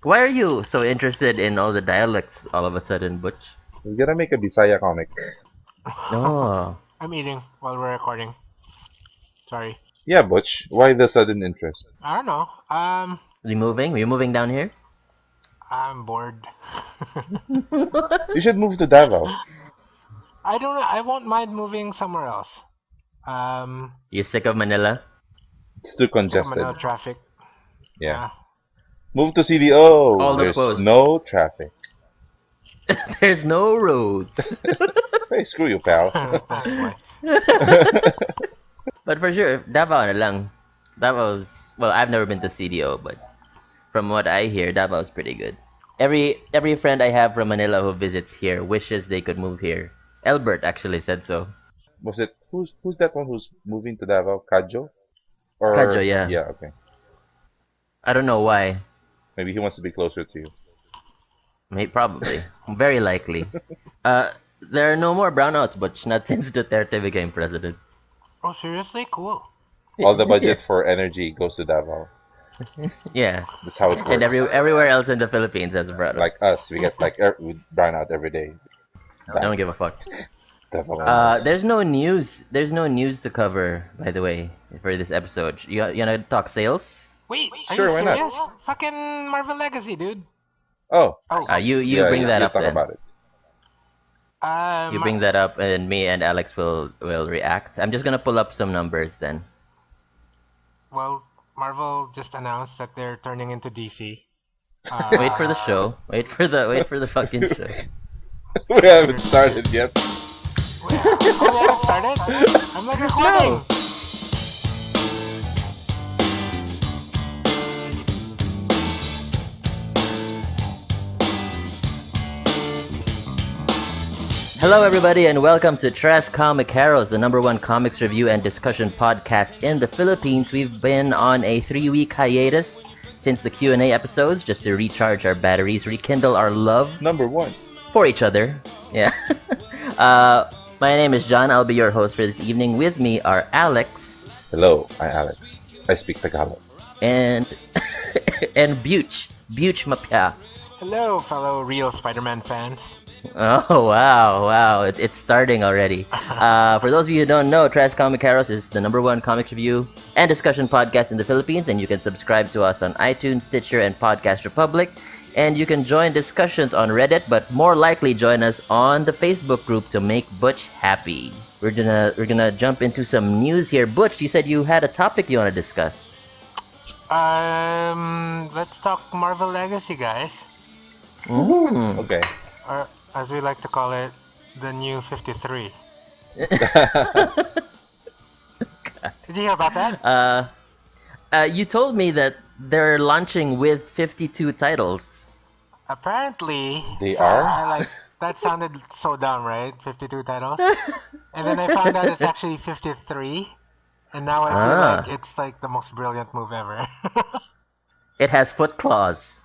Why are you so interested in all the dialects all of a sudden, Butch? We're gonna make a Bisaya comic. Oh, I'm eating while we're recording. Sorry. Yeah, Butch. Why the sudden interest? I don't know. are you moving? Are you moving down here? I'm bored. You should move to Davao. I don't know. I won't mind moving somewhere else. Um, You sick of Manila? It's too sick of congested. Manila traffic. Yeah. Yeah. Move to CDO. All the There's posts. no traffic. There's no roads. Hey, screw you, pal. That's why. But for sure, Davao na lang. Davao's well, I've never been to CDO, but from what I hear, Davao's pretty good. Every friend I have from Manila who visits here wishes they could move here. Elbert actually said so. Was it who's that one who's moving to Davao? Kajo? Kajo, Or yeah. yeah, okay. I don't know why. Maybe he wants to be closer to you. Probably. Very likely. There are no more brownouts, but not since Duterte became president. Oh, seriously? Cool. All the Yeah. budget for energy goes to Davao. Yeah. That's how it And works. everywhere else in the Philippines has a brownout. Like us, we get like we brown out every day. I Bad. don't give a fuck. Davao only. There's no news. There's no news to cover, by the way, for this episode. You wanna talk sales? Wait, are Sure, you why not? serious? Fucking Marvel Legacy, dude. Oh, Oh, You yeah, bring yeah. that You up talk then. about it. You Mar bring that up, and me and Alex will react. I'm just gonna pull up some numbers then. well, Marvel just announced that they're turning into DC. Wait for the show. Wait for the fucking show. We haven't started yet. Oh, we haven't started? I'm like recording. No. Hello, everybody, and welcome to Tres Comicaros, the number one comics review and discussion podcast in the Philippines. We've been on a 3-week hiatus since the Q&A episodes, just to recharge our batteries, rekindle our love Number one. for each other. Yeah. uh, my name is John. I'll be your host for this evening. With me are Alex Hello, I'm Alex. I speak Tagalog. and and Buch Mapia. Hello, fellow real Spider-Man fans. Oh wow, it's starting already. For those of you who don't know, Trash Comic Caros is the number one comics review and discussion podcast in the Philippines, and you can subscribe to us on iTunes, Stitcher, and Podcast Republic. And you can join discussions on Reddit, but more likely join us on the Facebook group to make Butch happy. We're gonna jump into some news here. Butch, you said you had a topic you want to discuss. Let's talk Marvel Legacy, guys. Mm. Okay. Or, as we like to call it, the new 53. Did you hear about that? You told me that they're launching with 52 titles. Apparently, They so are? I like that sounded so dumb, right? 52 titles. And then I found out it's actually 53. And now I feel Ah. like it's like the most brilliant move ever. It has Foot Claws.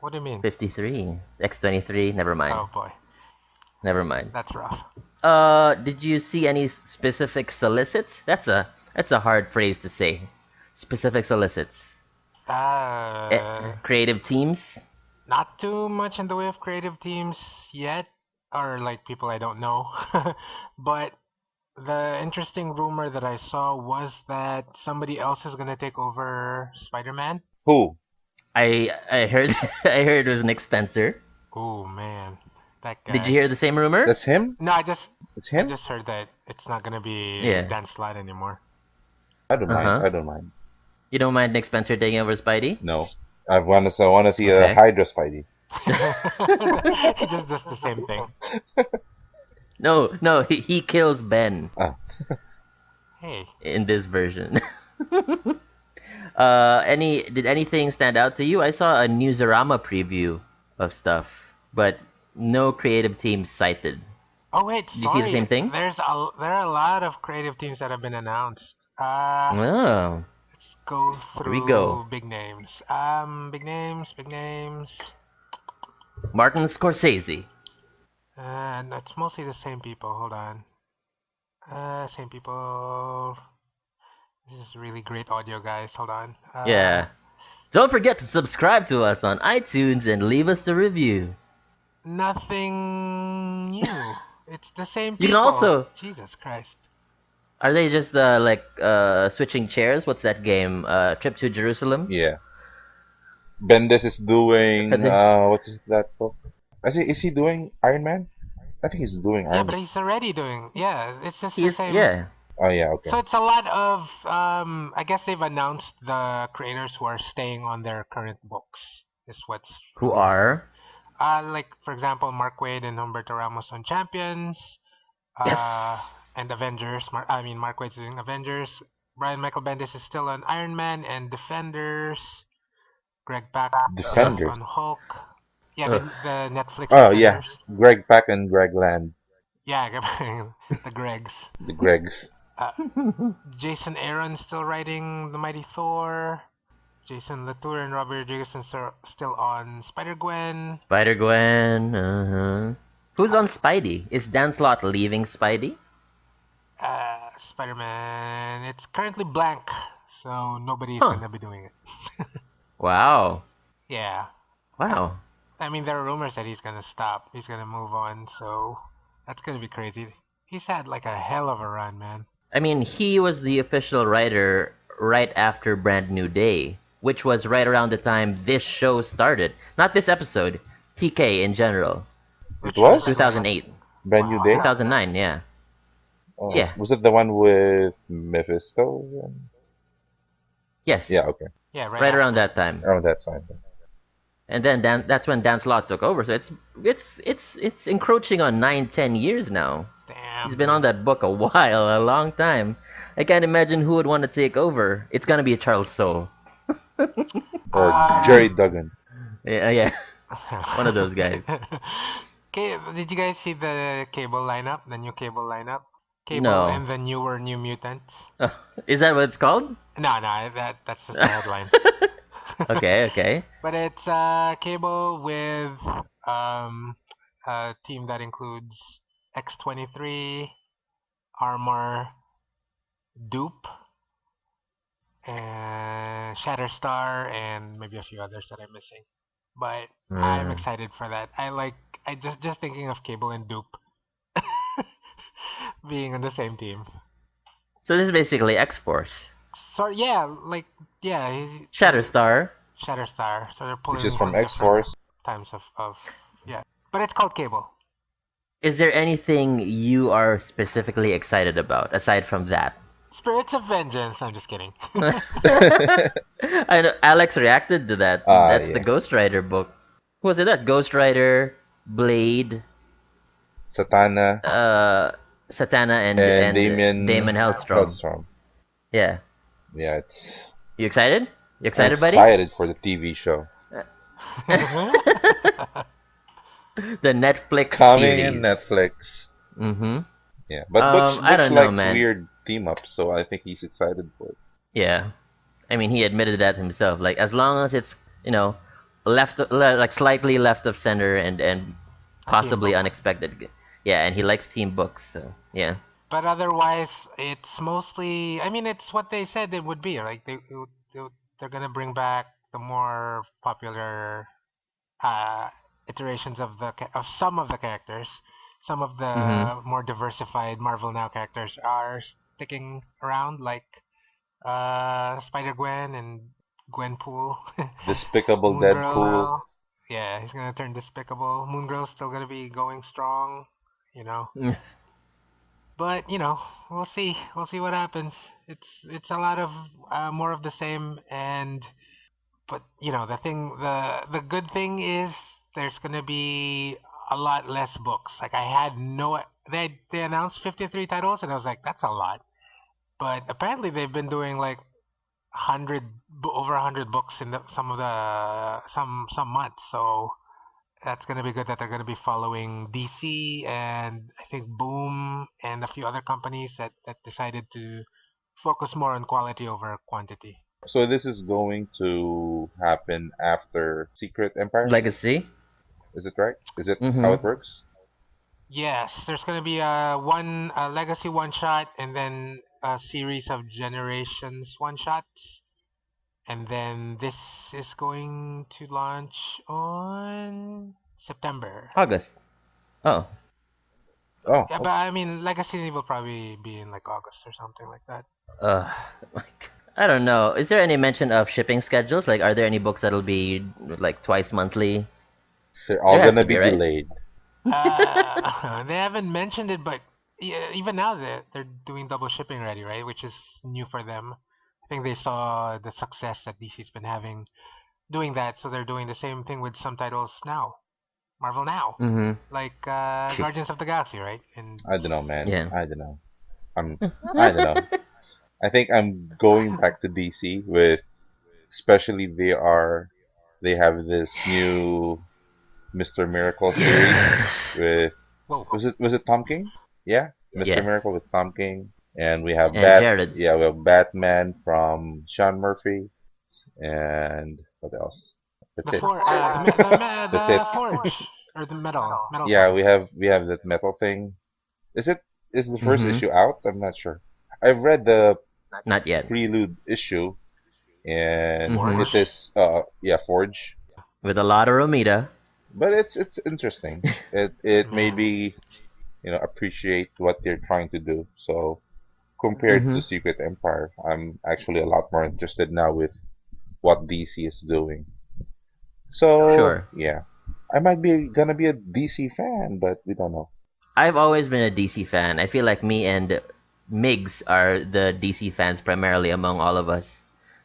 What do you mean? 53. X23. Never mind. Oh boy, Never mind. that's rough. Did you see any specific solicits? That's a hard phrase to say. Specific solicits. Creative teams. Not too much in the way of creative teams yet, or like people I don't know. But the interesting rumor that I saw was that somebody else is gonna take over Spider-Man. Who? I heard I heard it was Nick Spencer. Oh man, that guy. Did you hear the same rumor? That's him? No, It's I him? just heard that it's not gonna be Yeah. Dan Slott anymore. I don't mind. Uh-huh. I don't mind. You don't mind Nick Spencer taking over Spidey? No. I want to see a Okay. Hydra Spidey. He just does the same thing. No, he kills Ben Ah. Hey, in this version. Did anything stand out to you? I saw a Newsarama preview of stuff, but no creative teams cited. oh wait, Did you see the sorry. same thing? There are a lot of creative teams that have been announced. Oh, Let's go here we through go. big names. Big names. Martin Scorsese. And it's mostly the same people. Hold on. Same people. This is really great audio, guys. Hold on. Yeah. Don't forget to subscribe to us on iTunes and leave us a review. Nothing new. It's the same You can people. also. Jesus Christ. Are they just like switching chairs? What's that game? Trip to Jerusalem? Yeah. Bendis is Are doing they? what's that book? Is he doing Iron Man? I think he's doing Yeah, Iron but Man. he's already doing. Yeah, it's just the He's same. yeah. Oh yeah, okay. So it's a lot of. I guess they've announced the creators who are staying on their current books. Is what's Who really happening. are? Like for example, Mark Waid and Humberto Ramos on Champions. Yes. And Avengers. Mark Waid's doing Avengers. Brian Michael Bendis is still on Iron Man and Defenders. Greg Pak is Defenders. on Hulk. Yeah, Ugh. the Netflix Oh yeah, Defenders. Greg Pak and Greg Land, Yeah, the Gregs. the Gregs. Uh, Jason Aaron's still writing The Mighty Thor. Jason Latour and Robert Rodriguez are still on Spider Gwen. Spider Gwen. Who's on Spidey? Is Dan Slott leaving Spidey? Spider Man. It's currently blank, so nobody's Huh. gonna be doing it. Wow. Yeah. Wow. I mean, there are rumors that he's gonna stop. He's gonna move on, so that's gonna be crazy. He's had like a hell of a run, man. I mean, he was the official writer right after Brand New Day, which was right around the time this show started. Not this episode, TK in general. It Which was was 2008. Brand New Day. wow. 2009, yeah. Oh, Yeah. was it the one with Mephisto? Yes. Yeah, okay, Yeah, right Right around after. that time. around that time. And then that's when Dan Slott took over. So it's encroaching on 9, 10 years now. He's Damn, been on dude. that book a while, a long time. I can't imagine who would want to take over. It's gonna be Charles Soule. Or Uh, Jerry Duggan. Yeah. One of those guys. Okay, did you guys see the cable lineup? The new cable lineup? Cable No. and the newer New Mutants? Is that what it's called? No, that's just the headline. Okay, okay. But it's Cable with um, a team that includes X-23, Armor, Dupe, and Shatterstar, and maybe a few others that I'm missing. But I'm Hmm. excited for that. I just thinking of Cable and Dupe being on the same team. So this is basically X-Force. So yeah, like yeah, Shatterstar. Shatterstar. So they're Which is pulling from from X different Force. times of yeah. But it's called Cable. Is there anything you are specifically excited about aside from that? Spirits of Vengeance. I'm just kidding. I know Alex reacted to that. That's the Yeah. Ghost Rider book. Who was it? That Ghost Rider, Blade, Satana uh, Satana, and and Damien Damon Hellstrom. Hellstrom. Yeah. Yeah, it's. You excited? You I'm excited, buddy? excited for the TV show The Netflix coming in series. Netflix. Mm-hmm. Yeah, but I Butch don't know, likes man. weird team ups, so I think he's excited for it. Yeah. I mean, he admitted that himself. Like, as long as it's, like slightly left of center and A team possibly book. unexpected. Yeah, and he likes team books, so yeah. But otherwise, it's mostly. I mean, it's what they said it would be. Like they're gonna bring back the more popular uh, iterations of of some of the characters. Some of Mm-hmm. the more diversified Marvel Now characters are sticking around, like Spider Gwen and Gwenpool, Despicable Moon Deadpool. Girl. Yeah, he's gonna turn despicable. Moon Girl's still gonna be going strong, you know. But we'll see. We'll see what happens. It's a lot of more of the same, and but the good thing is there's gonna be a lot less books. Like I had no they announced 53 titles, and I was like, that's a lot. But apparently they've been doing like 100 books in some of the some months. So that's gonna be good that they're gonna be following DC and I think Boom and a few other companies that decided to focus more on quality over quantity. So this is going to happen after Secret Empire. Legacy. Is it right? Is it how Mm-hmm. it works? Yes, there's gonna be a legacy one shot and then a series of generations one shots, and then this is going to launch on September. August. Oh. Oh, Yeah, but I mean, Legacy will probably be in like August or something like that. Uh, I don't know. Is there any mention of shipping schedules? Like, are there any books that'll be like twice monthly? they're There all has gonna to be be, right? delayed. They haven't mentioned it, but even now they're doing double shipping already, right? Which is new for them. I think they saw the success that DC's been having doing that, so they're doing the same thing with some titles now. Marvel now, Mm-hmm. like Guardians of Jesus. the Galaxy, right? And I don't know, man. Yeah. I don't know. I'm. I don't know. I think I'm going back to DC with, especially they have this new Mr. Miracle series with, whoa, was it Tom King? Yeah, Mr. Yes. Miracle with Tom King, and we have And Jared's. yeah, we have Batman from Sean Murphy, and what else? the That's it. for That's it. the forge or the metal Yeah, forge. we have that metal thing. Is it is the first Mm-hmm. issue out? I'm not sure. I've read the Not yet. prelude issue, and Mm-hmm. it Forge. is yeah, Forge. With a lot of Romita. But it's interesting. It made Man, me, appreciate what they're trying to do. So compared Mm-hmm. to Secret Empire, I'm actually a lot more interested now with what DC is doing. So Sure. yeah, I might be gonna be a DC fan, but we don't know. I've always been a DC fan. I feel like me and Migs are the DC fans primarily among all of us.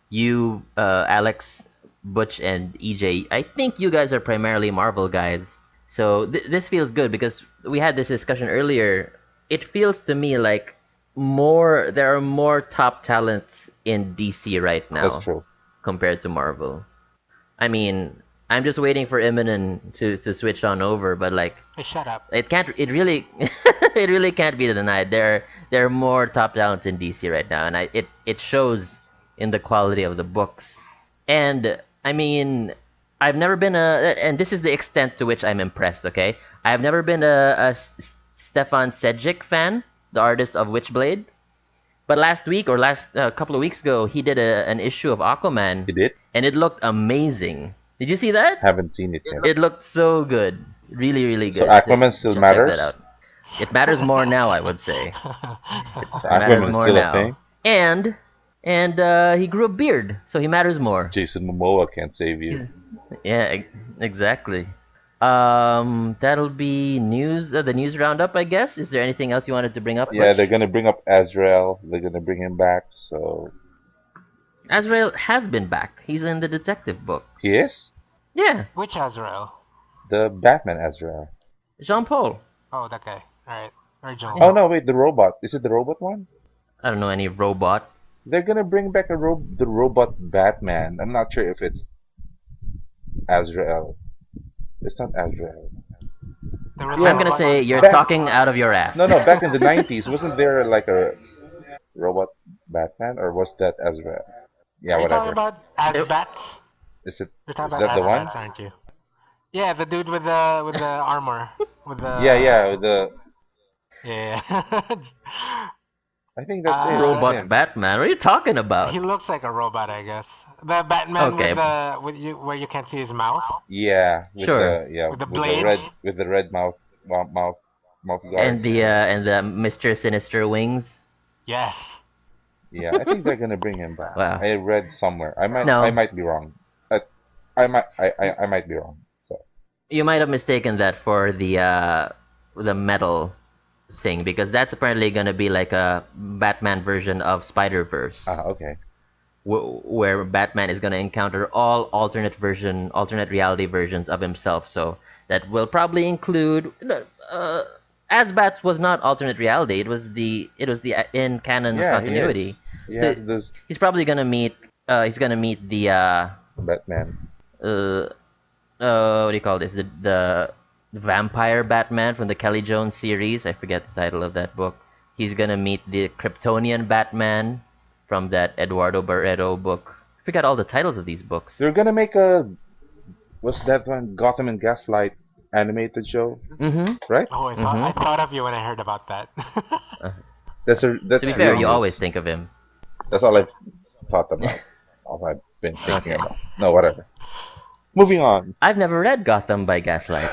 You, Alex, Butch, and EJ, I think you guys are primarily Marvel guys. So this feels good because we had this discussion earlier. It feels to me like there are more top talents in DC right That's now true. compared to Marvel. I mean, I'm just waiting for Eminem to switch on over, but like hey, shut up. it really it really can't be denied. There are more top talents in DC right now, and it shows in the quality of the books. And I mean, I've never been and this is the extent to which I'm impressed. Okay, I've never been a Stefan Sejic fan, the artist of Witchblade. But last week or last couple of weeks ago, he did an issue of Aquaman, You did? and it looked amazing. Did you see that? Haven't seen it yet. It looked so good, really, really So good. So Aquaman still check that matters? out. It matters more now, I would say. So It matters Aquaman's more still a now. thing? And he grew a beard, so he matters more. Jason Momoa can't save you. He's yeah, exactly. That'll be news. The news roundup, I guess. Is there anything else you wanted to bring up, Yeah, they're Butch? gonna bring up Azrael. They're gonna bring him back. So Azrael has been back. He's in the detective book. he is Yeah, Which Azrael? the Batman Azrael. Jean Paul. Oh, that guy. All right, Oh Yeah. original. no, wait, the robot. Is it the robot one? I don't know any robot. They're gonna bring back the robot Batman. I'm not sure if it's Azrael. It's not Azrael. There was a I'm Yeah, gonna robot. say you're back. talking out of your ass. No, no, back in the 90s, wasn't there like a robot Batman, or was that Azrael? Yeah, Are you talking whatever. about It- Azbats? Is it? You're talking Is about that the one? Azbats, aren't you? Yeah, the dude with the armor, with Yeah, yeah. the The yeah. I think that's it. That's Robot him. Batman. What are you talking He about? looks like a robot, I guess. The Batman Okay, with you where you can't see his mouth, Yeah, sure. with the blades. with the red mouth guard. And the Mr. Sinister wings. Yes. Yeah, I think they're gonna bring him back. Wow. I read somewhere. I No, might be wrong. Uh, I might be wrong. So you might have mistaken that for the metal thing because that's apparently gonna be like a Batman version of Spider Verse, okay. where Batman is gonna encounter all alternate reality versions of himself. So that will probably include. Uh, Asbats was not alternate reality. It was the in canon Yeah, he continuity. is. He So has this he's probably gonna meet. He's gonna meet the Batman. uh what do you call this? The vampire Batman from the Kelly Jones series. I forget the title of that book. He's gonna meet the Kryptonian Batman from that Eduardo Barreto book. I forgot all the titles of these books. They're gonna make a what's that one? Gotham and Gaslight animated show, Mm-hmm. right? Oh, I Mm-hmm. thought of you when I heard about that. Uh, to be That's fair, real you always news. think of him. That's all I've thought about. All right. been thinking Okay. about. No, whatever. Moving on. I've never read Gotham by Gaslight.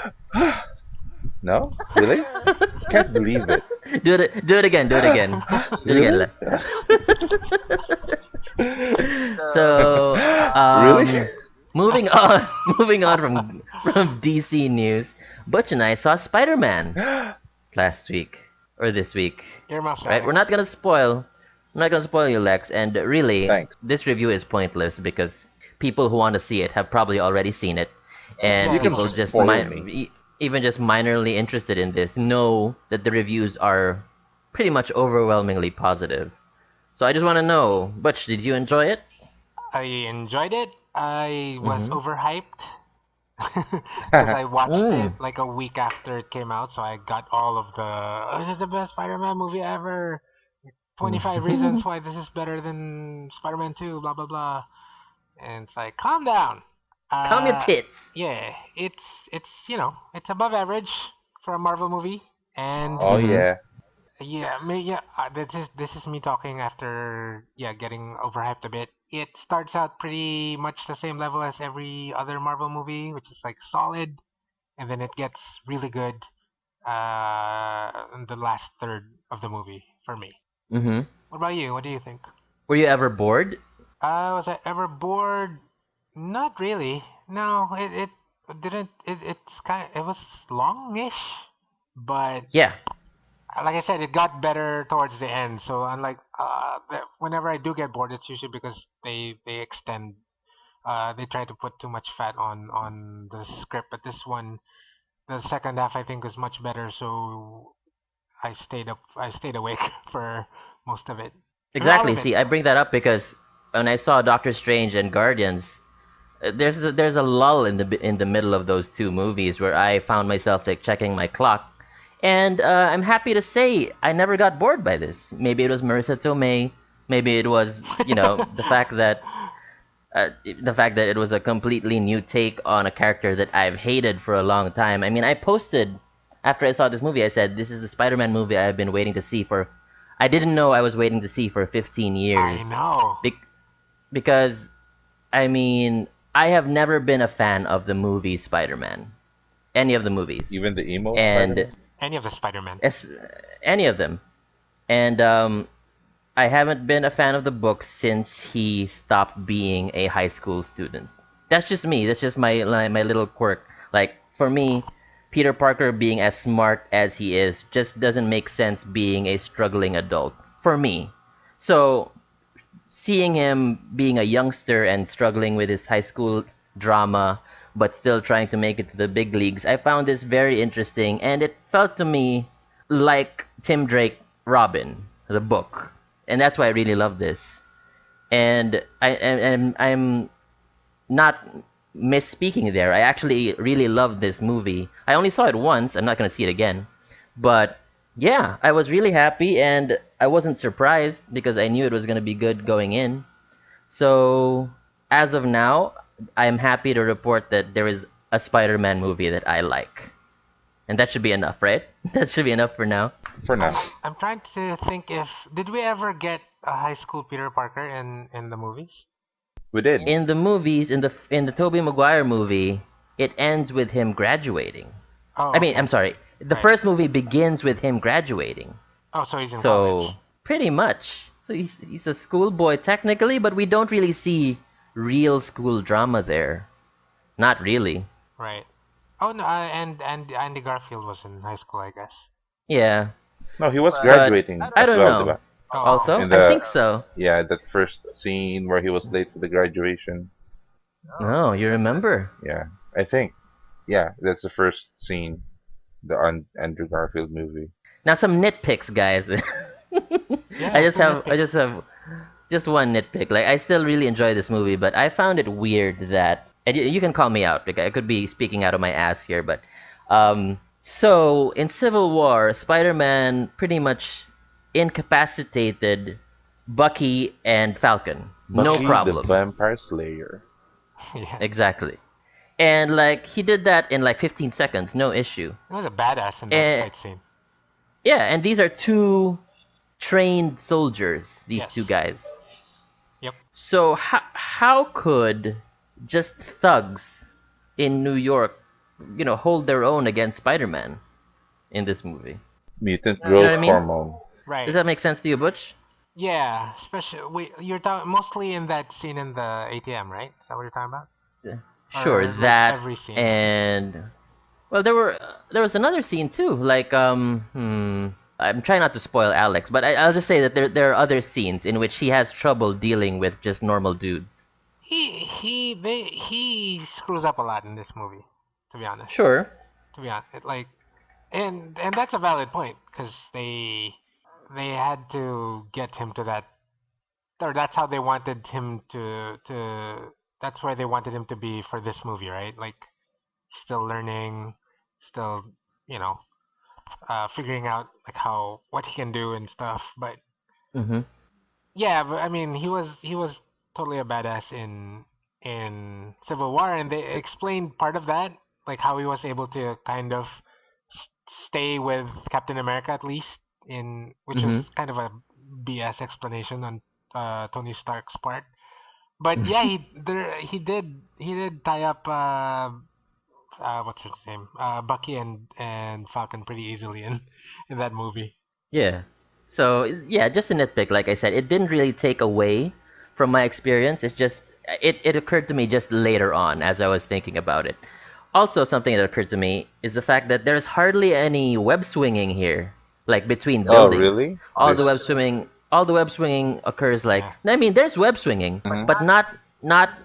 No? Really? Can't believe it. Do it again. Do it again. Do it again. Really? So, Really? moving on, moving on from DC news, Butch and I saw Spider-Man last week or this week, Earmuffs, right? Alex. We're not gonna spoil you, Lex. And really, Thanks. this review is pointless because people who want to see it have probably already seen it, and You Yeah, can people sure. just spoil me. even just minorly interested in this know that the reviews are pretty much overwhelmingly positive. So I just want to know, Butch, did you enjoy it? I enjoyed it. I was Mm-hmm. overhyped because I watched it Mm. like a week after it came out, so I got all of the this is the best Spider-Man movie ever. 25 reasons why this is better than Spider-Man 2, blah blah blah. And it's like, calm down. Calm your Uh, tits. yeah, it's it's above average for a Marvel movie, and Oh Mm-hmm. yeah. yeah, this is me talking after getting overhyped a bit. It starts out pretty much the same level as every other Marvel movie, which is like solid, and then it gets really good in the last third of the movie for me. Mm-hmm. What about you? What do you think? Were you ever bored? Was I ever bored? Not really. No, it didn't. It was longish, but Yeah. like I said, it got better towards the end. So unlike whenever I do get bored, it's usually because they extend. They try to put too much fat on the script. But this one, the second half, I think was much better. So I stayed up. I stayed awake for most of it. I mean, all Exactly. of it. See, I bring that up because when I saw Doctor Strange and Guardians, there's a lull in the middle of those two movies where I found myself like checking my clock, and I'm happy to say I never got bored by this. Maybe it was Marissa Tomei, maybe it was the fact that it was a completely new take on a character that I've hated for a long time. I mean, I posted after I saw this movie, I said this is the Spider-Man movie I've been waiting to see for. I didn't know I was waiting to see for 15 I years, know. Be- because I mean, I have never been a fan of the movie Spider-Man, any of the movies, Even the emo and Spider-Man. Any of the Spider-Man. as any of them, and I haven't been a fan of the book since he stopped being a high school student. That's just me. That's just my little quirk. Like for me, Peter Parker being as smart as he is just doesn't make sense being a struggling adult for me. So seeing him being a youngster and struggling with his high school drama but still trying to make it to the big leagues, I found this very interesting and it felt to me like Tim Drake Robin, the book. And that's why I really love this. And I'm not misspeaking there. I actually really love this movie. I only saw it once. I'm not gonna see it again. But yeah, I was really happy and I wasn't surprised because I knew it was gonna be good going in. So as of now, I'm happy to report that there is a Spider-Man movie that I like. And that should be enough, right? That should be enough for now. For now. I'm trying to think if did we ever get a high school Peter Parker in the movies? We did. In the movies, in the Tobey Maguire movie, it ends with him graduating. Oh, I mean, okay. I'm sorry. The Right. first movie begins with him graduating. Oh, so he's in So college. pretty much. So he's a schoolboy technically, but we don't really see real school drama there. Not really. Right. Oh no, and Andy Garfield was in high school, I guess. Yeah, No, he was but graduating I as don't well, know. diba? Oh, okay. Also, In I the think so. yeah, that first scene where he was late for the graduation. No, you remember? Yeah, I think. Yeah, that's the first scene, the Andrew Garfield movie. Now some nitpicks, guys. Yeah, I let's just do have I nitpicks. just have just one nitpick. Like I still really enjoy this movie, but I found it weird that and you can call me out. Like I could be speaking out of my ass here, but so in Civil War, Spider-Man pretty much incapacitated Bucky and Falcon. No Bucky the problem. Vampire Slayer. Yeah, Exactly. And like he did that in like 15 seconds, no issue. he was a badass in that And fight scene. yeah, and these are two trained soldiers, these two Yes. guys. Yep. So how could just thugs in New York, hold their own against Spider-Man in this movie? Mutant You know what I growth mean? hormone. Does Right. that make sense to you, Butch? Yeah. Especially you're talking mostly in that scene in the ATM, right? Is that what you're talking about? Yeah. Sure, Or like that every scene? and well, there was another scene too. Like I'm trying not to spoil Alex, but I'll just say that there are other scenes in which he has trouble dealing with just normal dudes. He screws up a lot in this movie, to be honest. Sure. To be honest, like, and that's a valid point because they had to get him to that, or that's how they wanted him to. That's where they wanted him to be for this movie, right? Like, still learning, still, you know, figuring out like how what he can do and stuff. But Mhm. yeah, but I mean, he was totally a badass in Civil War, and they explained part of that, like how he was able to kind of stay with Captain America at least, in which was Mhm. kind of a BS explanation on Tony Stark's part. But yeah, he did tie up what's his name, Bucky and Falcon pretty easily in that movie. Yeah. So yeah, just a nitpick. Like I said, it didn't really take away from my experience. It occurred to me just later on as I was thinking about it. Also, something that occurred to me is the fact that there's hardly any web swinging here, like between Oh, buildings. really? This. All the web swinging occurs like Yeah. I mean, there's web swinging, Mhm. but not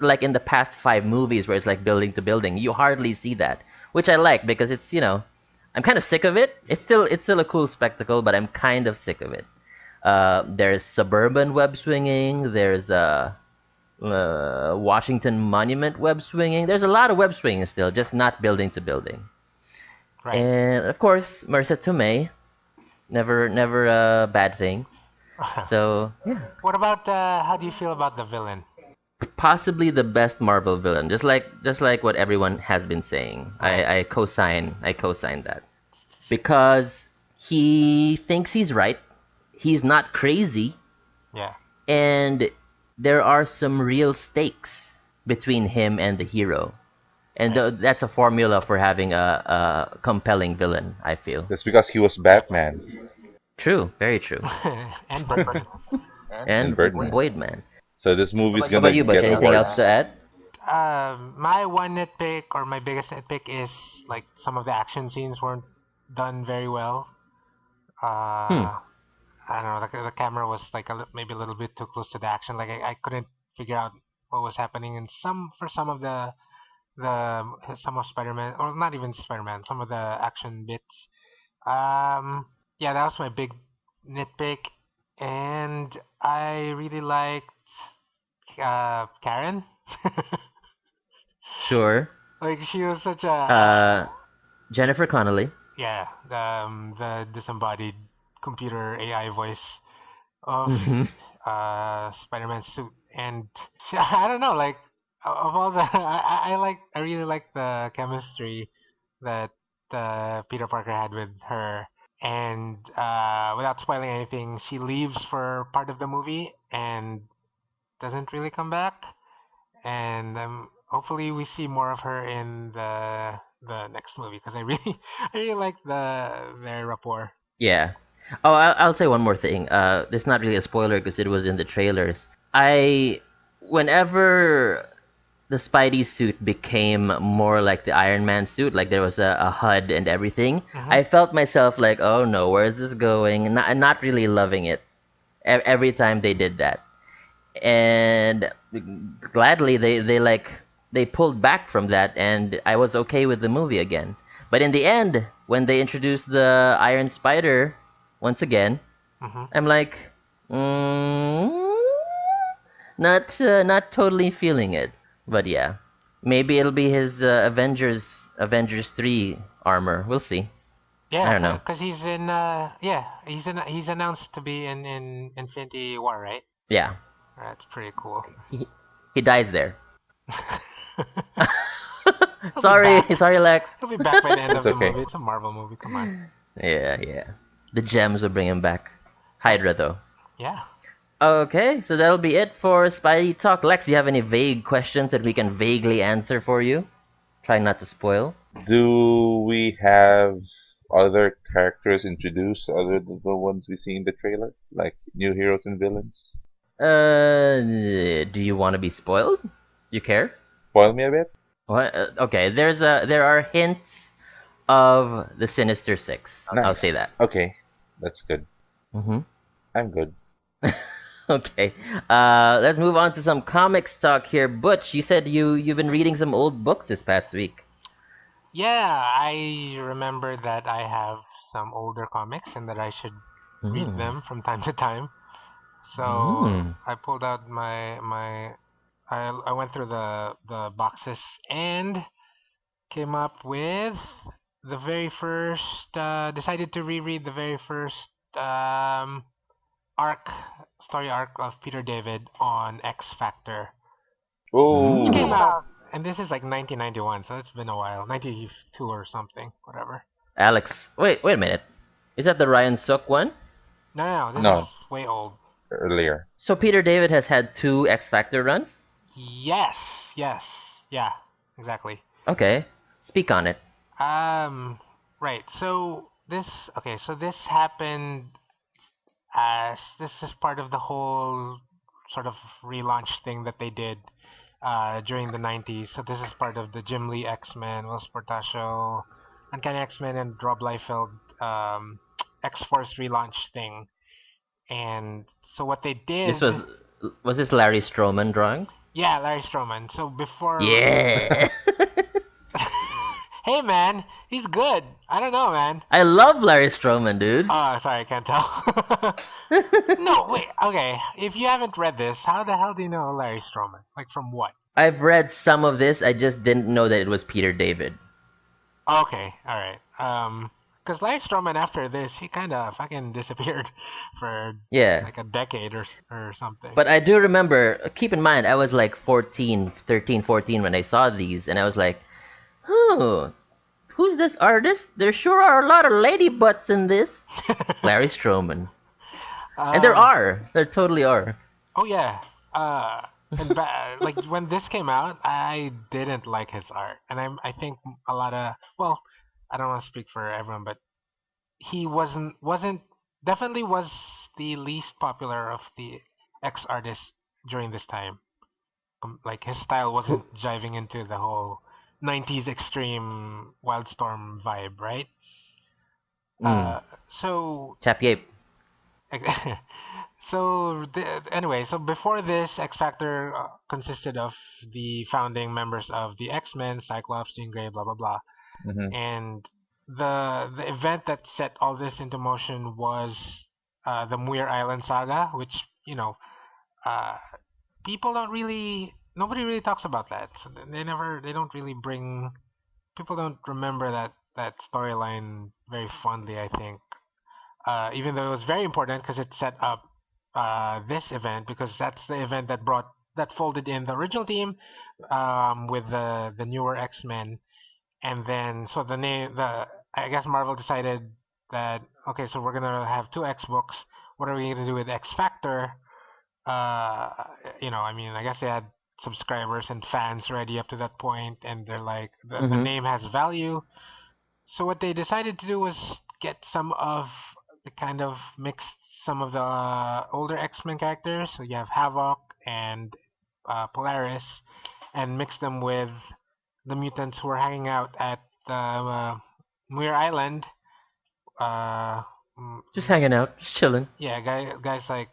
like in the past 5 movies where it's like building to building. You hardly see that, which I like because I'm kind of sick of it. It's still a cool spectacle, but I'm kind of sick of it. There's suburban web swinging. There's Washington Monument web swinging. There's a lot of web swinging still, just not building to building. Right. And of course, Marissa Tomei, never a bad thing. So yeah, What about how do you feel about the villain? possibly the best Marvel villain. Just like what everyone has been saying. Right. I co-sign that because he thinks he's right. He's not crazy, Yeah. and there are some real stakes between him and the hero. And Right. that's a formula for having a compelling villain, I feel. That's because he was Batman True, very true. And Birdman. and And Birdman. Boyd Man. So this movie's How about gonna you, Butch? get Anything awards. else to add? My one nitpick or my biggest nitpick is like some of the action scenes weren't done very well. Hmm. I don't know, the camera was like maybe a little bit too close to the action. Like I couldn't figure out what was happening, and some of some of Spider-Man, or not even Spider-Man, some of the action bits. Um, yeah, that was my big nitpick, and I really liked Karen. Sure. Like she was such a Uh, Jennifer Connelly. yeah, the disembodied computer AI voice of Hmm. Spider-Man's suit, and I don't know, like of all the I really like the chemistry that Peter Parker had with her, and without spoiling anything, she leaves for part of the movie and doesn't really come back, and hopefully we see more of her in the next movie because I really I really like their rapport. Yeah. Oh, I'll say one more thing. This is not really a spoiler because it was in the trailers. Whenever the Spidey suit became more like the Iron Man suit, like there was a HUD and everything, Hmm. I felt myself like, oh no, where's this going? Not really loving it every time they did that. And gladly they pulled back from that, and I was okay with the movie again. But in the end, when they introduced the Iron Spider once again, Hmm. I'm like, mm, not totally feeling it. But yeah, maybe it'll be his Avengers 3 armor. We'll see. I don't Yeah, know. because he's announced to be in Infinity War, right? Yeah, That's pretty cool. he, he dies there. He'll be sorry, back. sorry, Lex. He'll be back by the end It's of the okay. movie. It's a Marvel movie. Come on. Yeah, yeah. The gems will bring him back. Hydra, though. Yeah. Okay, so that'll be it for Spidey Talk. Lex, do you have any vague questions that we can vaguely answer for you? Try not to spoil. Do we have other characters introduced other than the ones we see in the trailer, like new heroes and villains? Do you want to be spoiled? You care? Spoil me a bit. What? Okay, there are hints of the Sinister Six. I'll say that. Nice. Okay, that's good. Mm-hmm. I'm good. Okay. Let's move on to some comics talk here. Butch, you said you've been reading some old books this past week. Yeah, I remember that I have some older comics and that I should read Mm. them from time to time. So Mm. I pulled out I went through the boxes and came up with the very first decided to reread the very first arc story arc of Peter David on X Factor, which came Mm. Oh, out, and this is like 1991, so it's been a while, 92 or something, whatever. Alex, wait a minute. Is that the Ryan Sook one? No, this no, is way old. earlier. So Peter David has had two X Factor runs? Yes, yeah, exactly. Okay. Speak on it. Um, right. So this happened as this is part of the whole sort of relaunch thing that they did during the 90s. So this is part of the Jim Lee X-Men, Will Sportacio, Uncanny X-Men, and Rob Liefeld X-Force relaunch thing. And so what they This did, was this Larry Stroman drawing? yeah, Larry Stroman. So before, Yeah. hey man, he's good. I don't know, man. I love Larry Stroman, dude. Oh, sorry, I can't tell. No, wait. Okay, if you haven't read this, how the hell do you know Larry Stroman? Like from what? I've read some of this. I just didn't know that it was Peter David. Okay, all right. Because Larry Stroman after this, he kind of fucking disappeared for Yeah. like a decade or something. But I do remember, keep in mind, I was like 14, 13, 14 when I saw these, and I was like, oh, who's this artist? There sure are a lot of lady butts in this. Larry Stroman. And there um, are. There totally are. oh yeah. Like when this came out, I didn't like his art, and I think a lot of well, I don't want to speak for everyone, but he wasn't definitely was the least popular of the X artists during this time. Like his style wasn't Who? jiving into the whole 90s extreme Wildstorm vibe, right? Mm. So Chap Yape. anyway, so before this, X Factor consisted of the founding members of the X-Men, Cyclops, Jean Grey, blah blah blah, Hmm. and the event that set all this into motion was the Muir Island saga, which uh, people don't really nobody really talks about that. So they don't really bring people don't remember that storyline very fondly, I think. Even though it was very important because it set up this event, because that's the event that folded in the original team with the newer X-Men, and then so the name the I guess Marvel decided that okay, so we're gonna have two X books. What are we gonna do with X Factor? uh, I mean, I guess they had subscribers and fans ready up to that point, and they're like, the Mm-hmm. name has value. So what they decided to do was get some of the kind of mixed some of the older X-Men characters. So you have Havoc and Polaris, and mix them with the mutants who are hanging out at the Muir Island. Uh, Just hanging out, just chilling. Yeah, guys like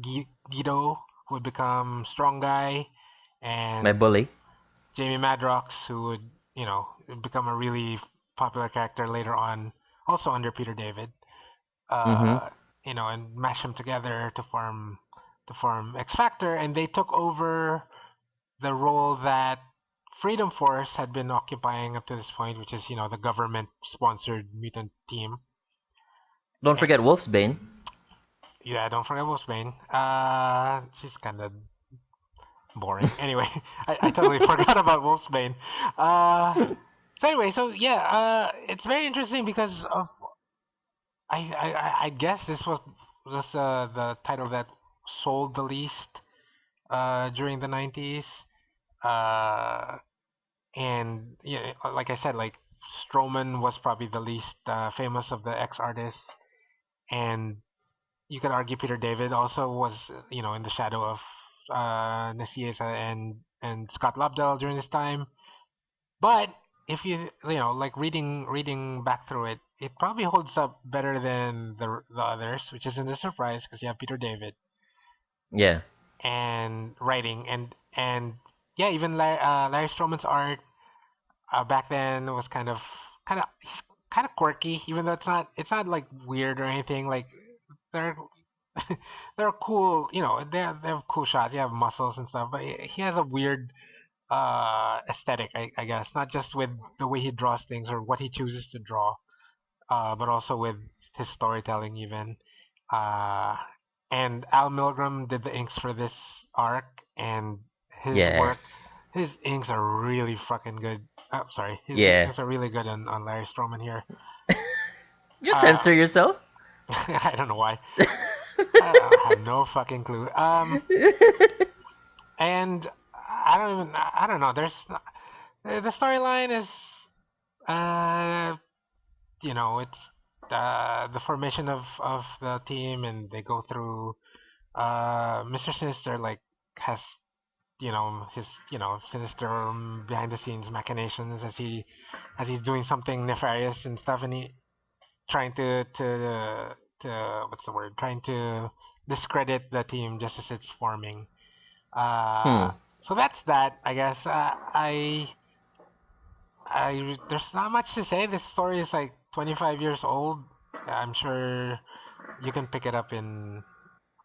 Guido, who would become Strong Guy, My and bully. Jamie Madrox, who would, become a really popular character later on, also under Peter David. Mm-hmm. And mash them together to form X Factor, and they took over the role that Freedom Force had been occupying up to this point, which is, the government-sponsored mutant team. Don't forget Wolfsbane. Yeah, don't forget Wolfsbane. She's kind of boring. Anyway, I totally forgot about Wolfsbane. So anyway, so yeah, it's very interesting because of I guess this was was the title that sold the least during the 90s. Uh, and yeah, like I said, like Strowman was probably the least famous of the ex artists, and you could argue Peter David also was, in the shadow of Nicieza and Scott Lobdell during this time. But if like reading back through it, it probably holds up better than the others, which isn't a surprise because you have Peter David Yeah. and writing and yeah, even Larry Stroman's art back then was kind of he's kind of quirky, even though it's not like weird or anything. Like they're they're cool, they have cool shots. You have muscles and stuff, but he has a weird aesthetic, I guess, not just with the way he draws things or what he chooses to draw, but also with his storytelling even. Uh, and Al Milgram did the inks for this arc, and his Yes. work, his inks are really fucking good. Oh, sorry, his Yeah. inks are really good on Larry Stroman here. Just Uh, censor yourself. I don't know why. I have no fucking clue. And I don't know. The storyline is, uh, it's the formation of the team, and they go through. Mr. Sinister like has his sinister behind the scenes machinations as he's doing something nefarious and stuff, and he trying to what's the word? Trying to discredit the team just as it's forming. Hmm. So that's that, I guess. There's not much to say. This story is like 25 years old. I'm sure you can pick it up in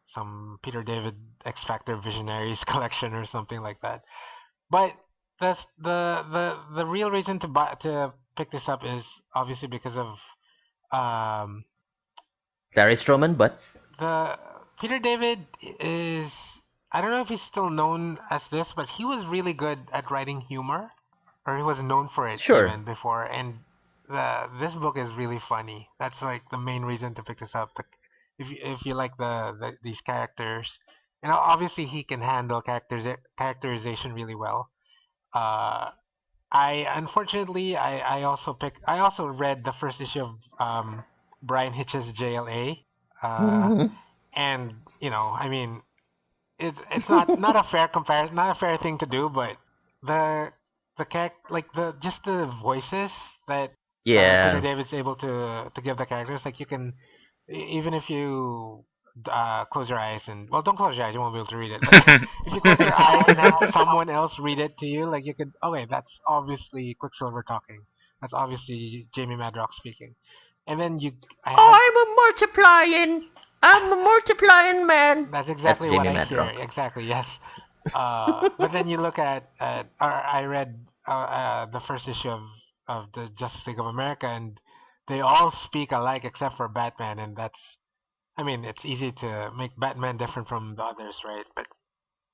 some Peter David X Factor Visionaries collection or something like that. But that's the real reason to pick this up is obviously because of um, Larry Stroman, but the Peter David is, I don't know if he's still known as this, but he was really good at writing humor, or he was known for it sure. even before. And this book is really funny. That's like the main reason to pick this up. If you like these characters, and obviously he can handle characterization really well. Uh, I unfortunately I also read the first issue of Brian Hitch's JLA. Uh, Hmm. and I mean, it's not a fair comparison, not a fair thing to do, but the like the just the voices that Peter Yeah. David's able to give the characters, like you can even if you close your eyes and, well, don't close your eyes, you won't be able to read it, but if you close your eyes and have someone else read it to you, like you could, okay, that's obviously Quicksilver talking, that's obviously Jamie Madrox speaking, and then I had I'm a multiplying. I'm a multiplying man. that's That's exactly what Jamie I hear. Madrox. Exactly, yes. But then you look or I read the first issue of the Justice League of America, and they all speak alike except for Batman, and I mean, it's easy to make Batman different from the others, right? But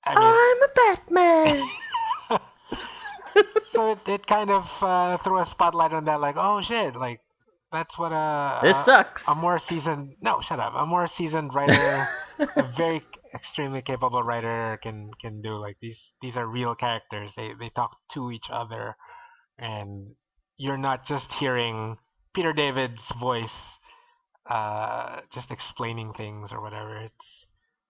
I mean, I'm a Batman. so it kind of threw a spotlight on that, like, oh shit, like that's what This sucks. a more seasoned, no, shut up, a more seasoned writer, a very extremely capable writer can do. Like these are real characters. They talk to each other, and you're not just hearing Peter David's voice, just explaining things or whatever.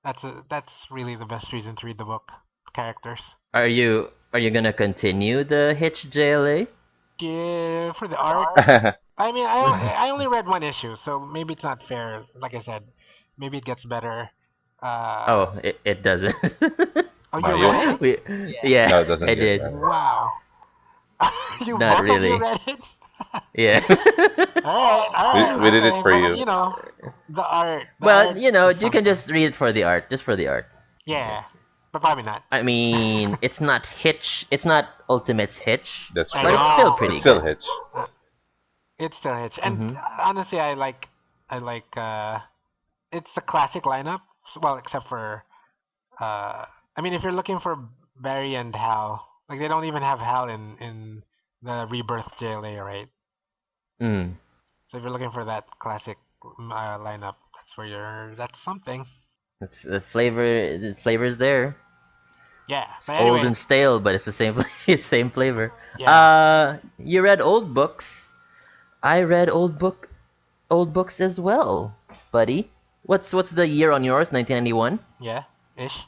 That's really the best reason to read the book. Characters. Are you gonna continue the Hitch JLA? Yeah, for the art. I mean, I only read one issue, so maybe it's not fair. Like I said, maybe it gets better. Uh, Oh, it doesn't. oh, No, you you. read it? we yeah, No, it doesn't I get did. better. Wow. You Not both of you really. read it? Yeah. All right, We did it okay, for but you. the Well, art is you can something. just read it for the art, just for the art. Yes. Yeah, but probably not. I mean, it's not Hitch. It's not Ultimate's Hitch, That's I but true. it's still know. pretty It's still good. Hitch. Uh, It's still Hitch, and Mm-hmm. honestly, I like it's a classic lineup. Well, except for uh, I mean, if you're looking for Barry and Hal, like they don't even have Hal in the Rebirth JLA, right? Mm. So if you're looking for that classic lineup, That's where you're. That's something. It's the flavor. The flavor's there. Yeah. It's But old anyway, and stale, but it's the same. It's same flavor. yeah. You read old books. I read old books as well, buddy. What's the year on yours? 1991. Yeah. Ish.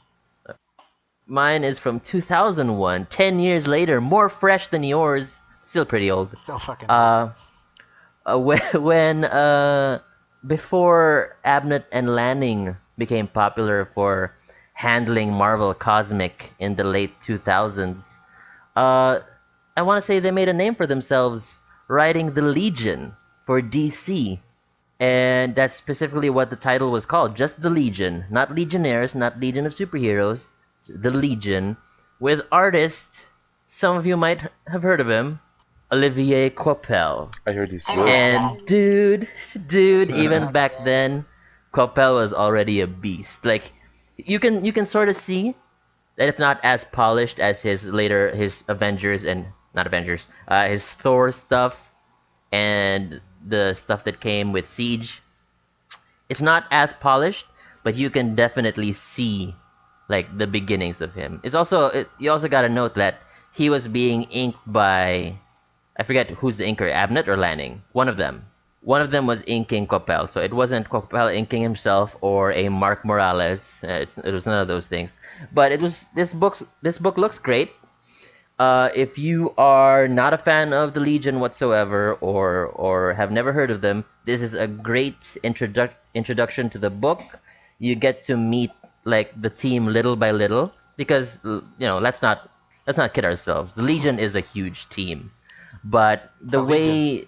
Mine is from 2001. 10 years later, more fresh than yours. Still pretty old. Still fucking old. When before Abnett and Lanning became popular for handling Marvel Cosmic in the late 2000s, uh, I want to say they made a name for themselves writing the Legion for DC. And that's specifically what the title was called, just the Legion, not Legionnaires, not Legion of Superheroes, the Legion, with artist, some of you might have heard of him, Olivier Coipel. I heard he's I know good. that guy. And dude, even back then, Coppel was already a beast. Like you can sort of see that it's not as polished as his Avengers and not Avengers, his Thor stuff and the stuff that came with Siege. It's not as polished, but you can definitely see like the beginnings of him. You also got to note that he was being inked by I forget who's the inker, Abnett or Lanning. One of them. One of them was inking Coppel, so it wasn't Coppel inking himself or a Mark Morales. It was none of those things. But it was this book. This book looks great. If you are not a fan of the Legion whatsoever, or have never heard of them, this is a great introduction to the book. You get to meet like the team little by little because let's not kid ourselves. The Legion is a huge team, but It's the a legion. way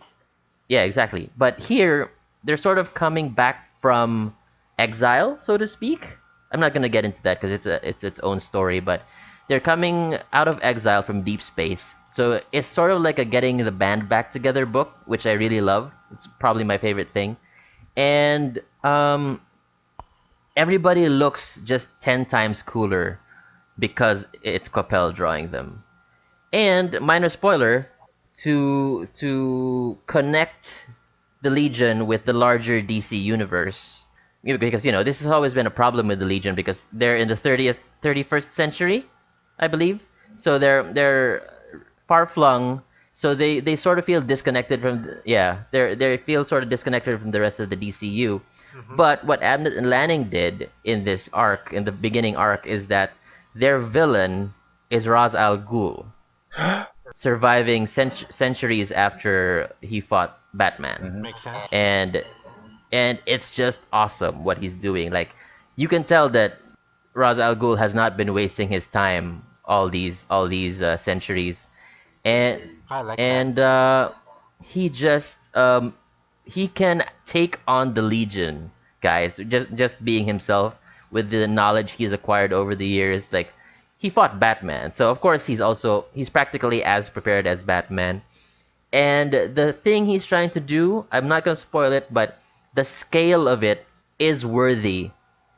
yeah, exactly. But here, they're sort of coming back from exile, so to speak. I'm not gonna get into that because it's its own story, but they're coming out of exile from deep space. So it's sort of like a getting the band back together book, which I really love. It's probably my favorite thing. And everybody looks just 10 times cooler because it's Coppel drawing them. And minor spoiler, to connect the Legion with the larger DC universe, because this has always been a problem with the Legion because they're in the 31st century, I believe. So they're far flung. So they sort of feel disconnected from yeah they feel sort of disconnected from the rest of the DCU. Hmm. But what Abnett and Lanning did in this arc, in the beginning arc, is that their villain is Ra's al Ghul, surviving centuries after he fought Batman, Hmm. Makes sense. and it's just awesome what he's doing. Like you can tell that Ra's al Ghul has not been wasting his time all these centuries, and I like that. and he just he can take on the Legion guys just being himself with the knowledge he's acquired over the years. Like he fought Batman, so of course he's practically as prepared as Batman. And the thing he's trying to do, I'm not gonna spoil it, but the scale of it is worthy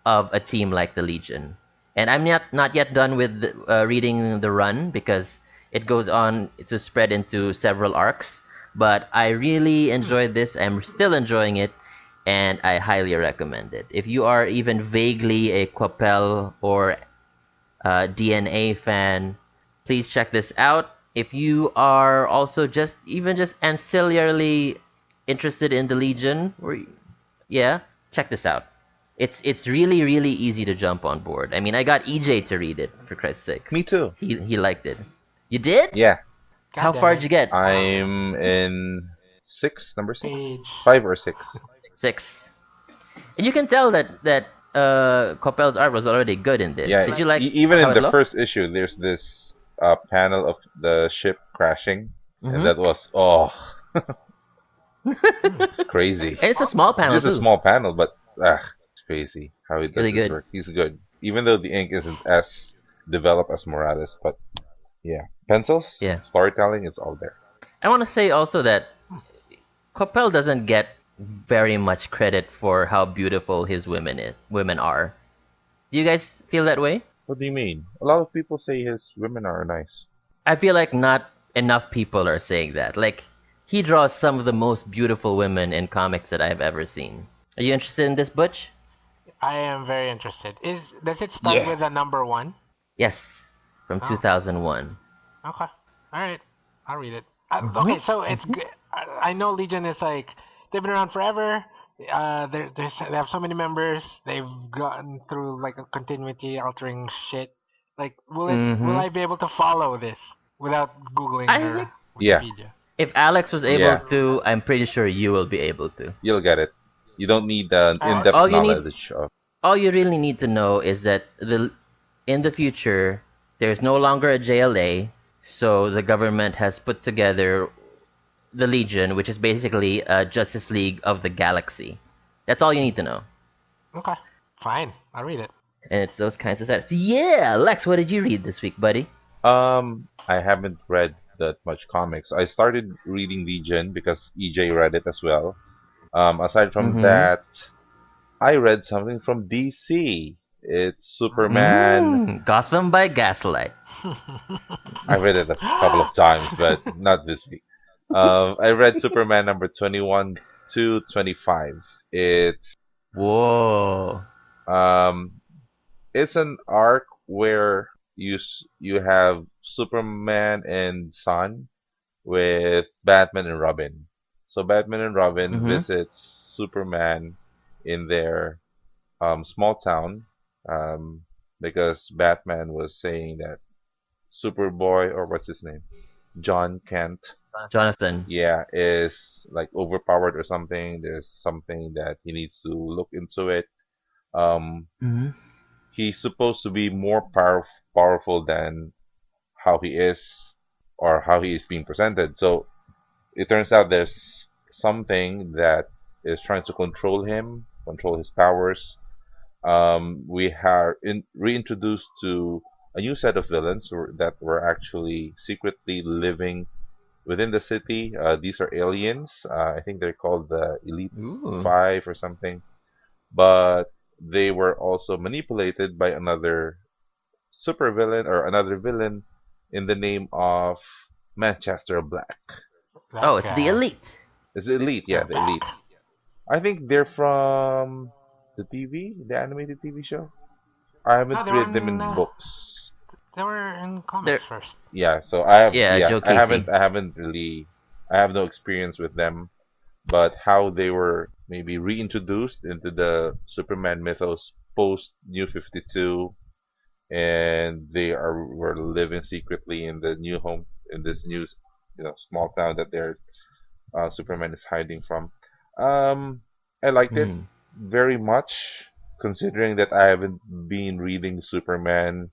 of a team like the Legion. And I'm not yet done with reading the run because it goes on to spread into several arcs. But I really Hmm. enjoyed this. I'm still enjoying it, and I highly recommend it. If you are even vaguely a Quapel or DNA fan, please check this out. If you are also just ancillarily interested in the Legion, or yeah, check this out. It's really easy to jump on board. I mean, I got EJ to read it for Christ's sakes. Me too. He liked it. You did? Yeah, How God damn far did it. you get? I'm in six, number six, Page. 5 or 6. 6. And you can tell that Coppel's art was already good in this. Yeah, Did you like even how in it the looked? first issue, there's this panel of the ship crashing, and Mm-hmm. that was Hmm. it's crazy. And it's a small It's panel just a too. small panel, but it's crazy how he does Really his good. work. He's good, even though the ink isn't as developed as Morales. But yeah, pencils, Yeah. storytelling, it's all there. I want to say also that Coppel doesn't get very much credit for how beautiful his women are. Do you guys feel that way? What do you mean? A lot of people say his women are nice. I feel like not enough people are saying that. Like he draws some of the most beautiful women in comics that I've ever seen. Are you interested in this, Butch? I am very interested. Does it start Yeah. with a number one? Yes, from Oh, okay. 2001. Okay. All right. I'll read it. Mm-hmm. Okay, so it's Mm-hmm. good. I know Legion is like they've been around forever. They have so many members. They've gotten through like a continuity altering shit. Like, will Mm-hmm. I be able to follow this without googling I think or Yeah. Wikipedia? if Alex was able Yeah. to, I'm pretty sure you will be able to. You'll get it. You don't need an All right. in-depth All you need, knowledge of. all you really need to know is that in the future there's no longer a JLA, so the government has put together the Legion, which is basically a Justice League of the galaxy. That's all you need to know. Okay. Fine. I'll read it. And it's those kinds of sets. Yeah, Lex, what did you read this week, buddy? I haven't read that much comics. I started reading Legion because EJ read it as well. Aside from Mm-hmm. that, I read something from DC. It's Superman. Mm, Gotham by Gaslight. I read it a couple of times, but not this week. I read Superman number 21 to 25. Whoa. Um, it's an arc where you have Superman and Sun with Batman and Robin. So Batman and Robin Mm-hmm. visits Superman in their small town um, because Batman was saying that Superboy, or what's his name, John Kent, Jonathan. yeah, is like overpowered or something. There's something that he needs to look into it. Um, Mm-hmm. he's supposed to be more powerful than how he is or how he is being presented. So it turns out there's something that is trying to control him, control his powers. We are reintroduced to a new set of villains that were actually secretly living within the city. These are aliens. I think they're called the Elite Ooh. Five or something. But they were also manipulated by another supervillain or another villain in the name of Manchester Black. Oh, That it's the guy. Elite. It's the Elite, yeah, They're the Elite. back. I think they're from the TV, the animated TV show. I No, haven't read them in books. they were in They're comics first. Yeah, so yeah, Joe Casey. I haven't really, I have no experience with them, but how they were maybe reintroduced into the Superman mythos post New 52, and they are were living secretly in the new home in this new, small town that their Superman is hiding from. Um, I liked it Mm. very much, considering that I haven't been reading Superman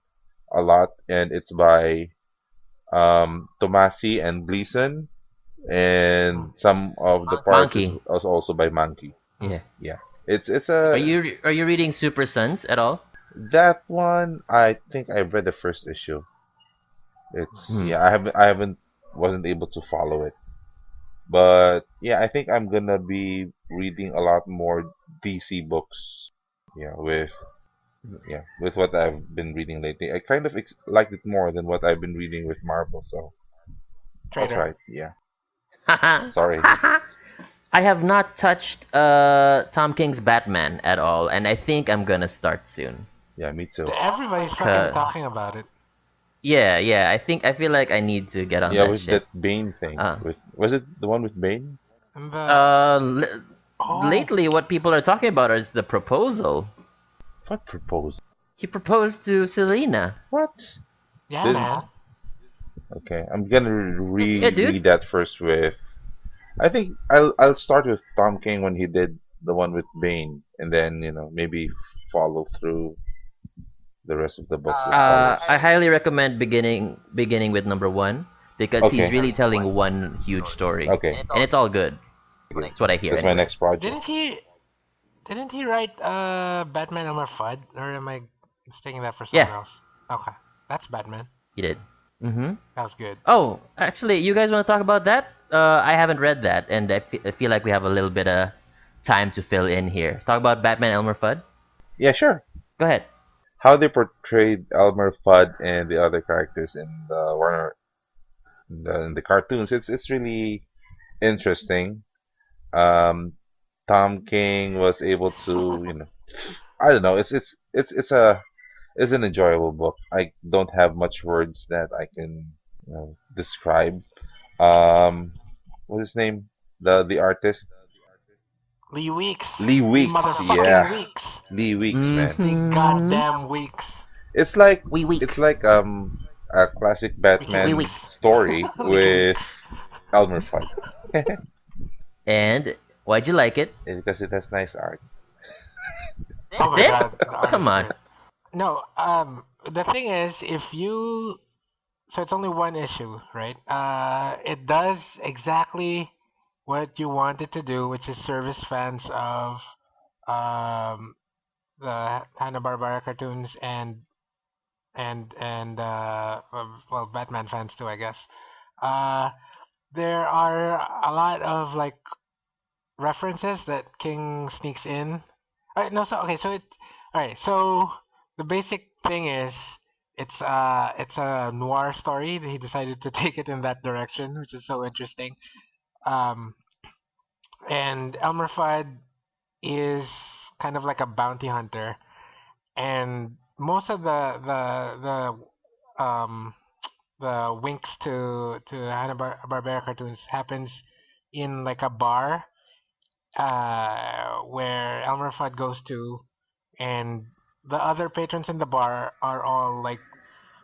a lot, and it's by Tomasi and Gleason, Hmm. and some of the parts is Monkey. also by Monkey. Hmm. Yeah. Yeah, it's a Are you reading Super Sons at all? that one. I think I read the first issue. It's Hmm. yeah, I haven't wasn't able to follow it, but yeah, I think I'm gonna be reading a lot more DC books. Yeah, with what I've been reading lately, I kind of liked it more than what I've been reading with Marvel. So I'll Traitor. try it. Yeah, I sorry. have not touched Tom King's Batman at all, and I think I'm gonna start soon. Yeah, me too. Everybody's fucking 'Cause- talking about it. yeah, I feel like I need to get on Yeah, that with ship. that Bane thing. Uh, With was it the one with Bane? And the uh, l- oh lately what people are talking about is the proposal. What proposed? He proposed to Selena. What? yeah, Did man. Okay, I'm gonna Yeah, dude. reread that first with. I think I'll start with Tom King when he did the one with Bane, and then maybe follow through the rest of the books that follows. I highly recommend beginning with number one because he's Okay, really telling one huge story, okay, and it's all good. okay. That's what I hear That's my anyway. next project. Didn't he? Didn't he write Batman Elmer Fudd? Or am I mistaking that for Yeah, someone else? Okay, that's Batman. he did. Mm-hmm. That was good. Oh, actually, you guys want to talk about that? I haven't read that, and I feel like we have a little bit of time to fill in here. Talk about Batman Elmer Fudd. Yeah, sure. Go ahead. How they portrayed Elmer Fudd and the other characters in the Warner in the cartoons. It's really interesting. Um, Tom King was able to, I don't know. It's an enjoyable book. I don't have much words that I can, describe. Um, what's his name? The artist Lee Weeks. Lee Lee Weeks. motherfucking Yeah, Weeks. Lee Weeks, man. Lee Mm-hmm. goddamn Weeks. It's like Wee it's weeks. like a classic Wiki Wee Batman Weeks. weeks. story Wiki with Weeks. Elmer Fudd. And why'd you like it? Because it has nice art. Oh That's my it? god, the art Come is on. great. No, the thing is, if you so it's only one issue, right? It does exactly what you want it to do, which is service fans of um the Hanna-Barbera cartoons well, Batman fans too, I guess. Uh, there are a lot of like references that King sneaks in. No, so okay, so it all right. So the basic thing is it's a noir story. He decided to take it in that direction, which is so interesting. Um, and Elmer Fudd is kind of like a bounty hunter, and most of um the winks to Hanna Barbera cartoons happens in like a bar where Elmer Fudd goes to, and the other patrons in the bar are all like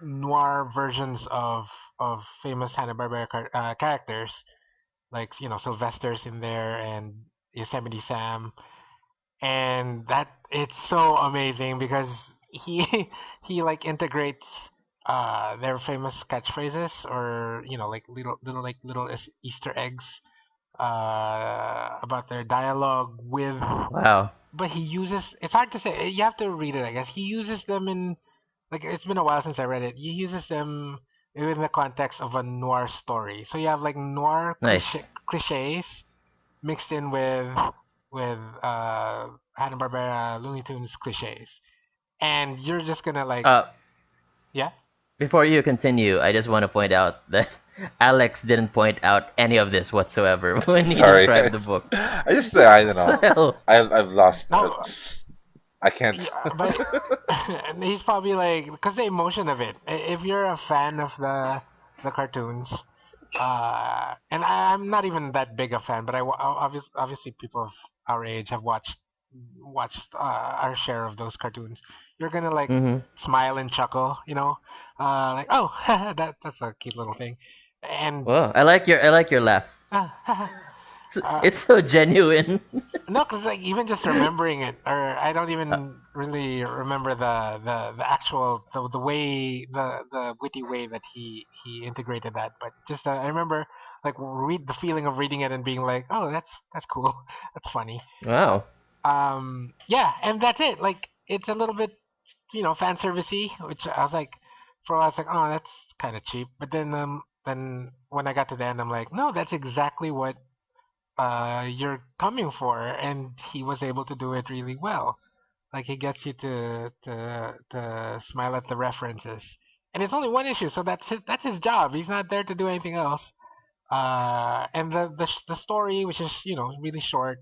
noir versions of famous Hanna Barbera characters, like Sylvester's in there and Yosemite Sam, and that it's so amazing because he he like integrates their famous catchphrases or like little Easter eggs about their dialogue with, Wow. but he uses, it's hard to say, you have to read it, I guess. He uses them in, like, it's been a while since I read it. He uses them in the context of a noir story. So you have like noir Nice. cliches mixed in with Hanna-Barbera Looney Tunes cliches. And you're just gonna like, Uh, yeah? Before you continue, I just want to point out that Alex didn't point out any of this whatsoever when he Sorry, described the book. I just say I don't know. Well, I've lost. No, I can't. yeah, but and he's probably like, because the emotion of it. If you're a fan of the cartoons, and I'm not even that big a fan, but obviously people of our age have watched our share of those cartoons. You're gonna like mm-hmm. smile and chuckle, like, oh, that's a cute little thing, and Well, I like your laugh. uh, It's so genuine. no, because like even just remembering it, or I don't Uh, even really remember the actual the way the witty way that he integrated that, but just I remember like read the feeling of reading it and being like, oh, that's cool, that's funny. wow. Yeah, and that's it. Like it's a little bit fan servicey, which I was like, for a while I was like, oh, that's kind of cheap, but then when I got to the end, I'm like, no, that's exactly what you're coming for, and he was able to do it really well. Like he gets you to smile at the references, and it's only one issue, so that's his job. He's not there to do anything else. And the story, which is really short,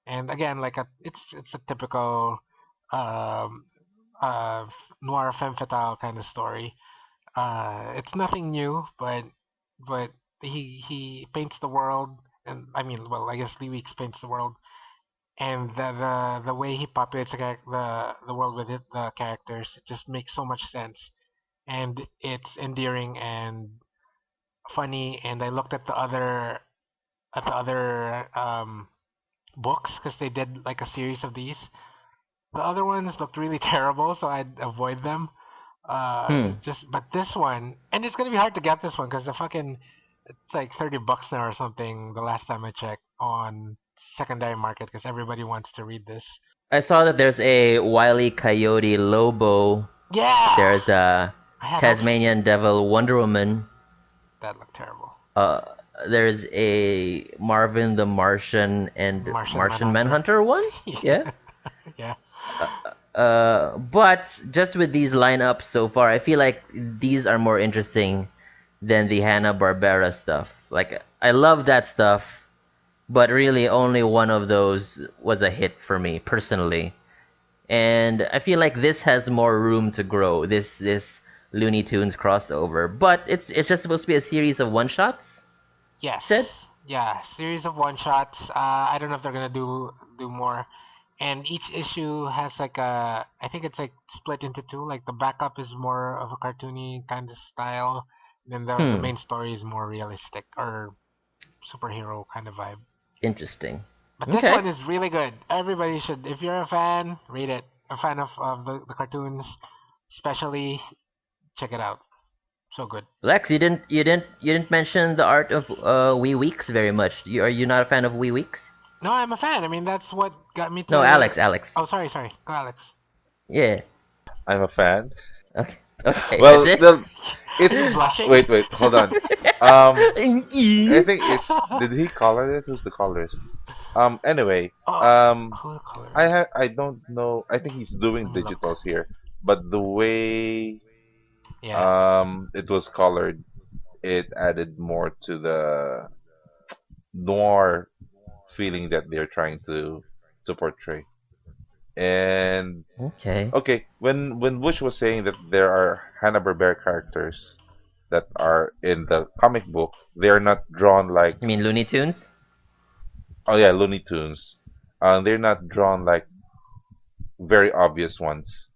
and again like it's a typical um, uh, noir femme fatale kind of story. It's nothing new, but he paints the world, and I mean, well, I guess Lee Weeks paints the world, and the way he populates the world with the characters, it just makes so much sense, and it's endearing and funny. And I looked at the other books because they did like a series of these. The other ones looked really terrible, so I'd avoid them. Hmm. But this one, and it's gonna be hard to get this one because the fucking it's like $30 now or something. The last time I checked on secondary market because everybody wants to read this. I saw that there's a Wile E. Coyote Lobo. Yeah, There's a I had hopes. Tasmanian Devil Wonder Woman. That looked terrible. Uh, there's a Marvin the Martian and Martian Martian Manhunter. Manhunter one. Yeah. Yeah, yeah. Uh, but just with these lineups so far, I feel like these are more interesting than the Hanna Barbera stuff. Like I love that stuff, but really only one of those was a hit for me personally. And I feel like this has more room to grow. This Looney Tunes crossover, but it's just supposed to be a series of one shots. You said? Yes. Yeah, series of one shots. I don't know if they're gonna do more. And each issue has like a, I think it's like split into two. Like the backup is more of a cartoony kind of style, then the Hmm. main story is more realistic or superhero kind of vibe. Interesting. But this Okay. one is really good. Everybody should, if you're a fan, read it. A fan of the cartoons, especially, check it out. So good. Lex, you didn't mention the art of Wee Weeks very much. Are you not a fan of Wee Weeks? No, I'm a fan. I mean, that's what got me No, to. Alex, Alex. Oh, sorry. Go, Alex. Yeah. I'm a fan. Okay. Okay, that's Well, it. Are you it's blushing? wait, hold on. I think it's did he color it? Who's the colorist? Anyway, Oh, who the color? I don't know. I think he's doing Let me look. digitals here, but the way Yeah. it was colored, it added more to the noir feeling that they're trying to portray. And Okay. okay, when Bush was saying that there are Hanna-Barbera characters that are in the comic book, they are not drawn like, You mean Looney Tunes? oh yeah, Looney Tunes. They're not drawn like very obvious ones.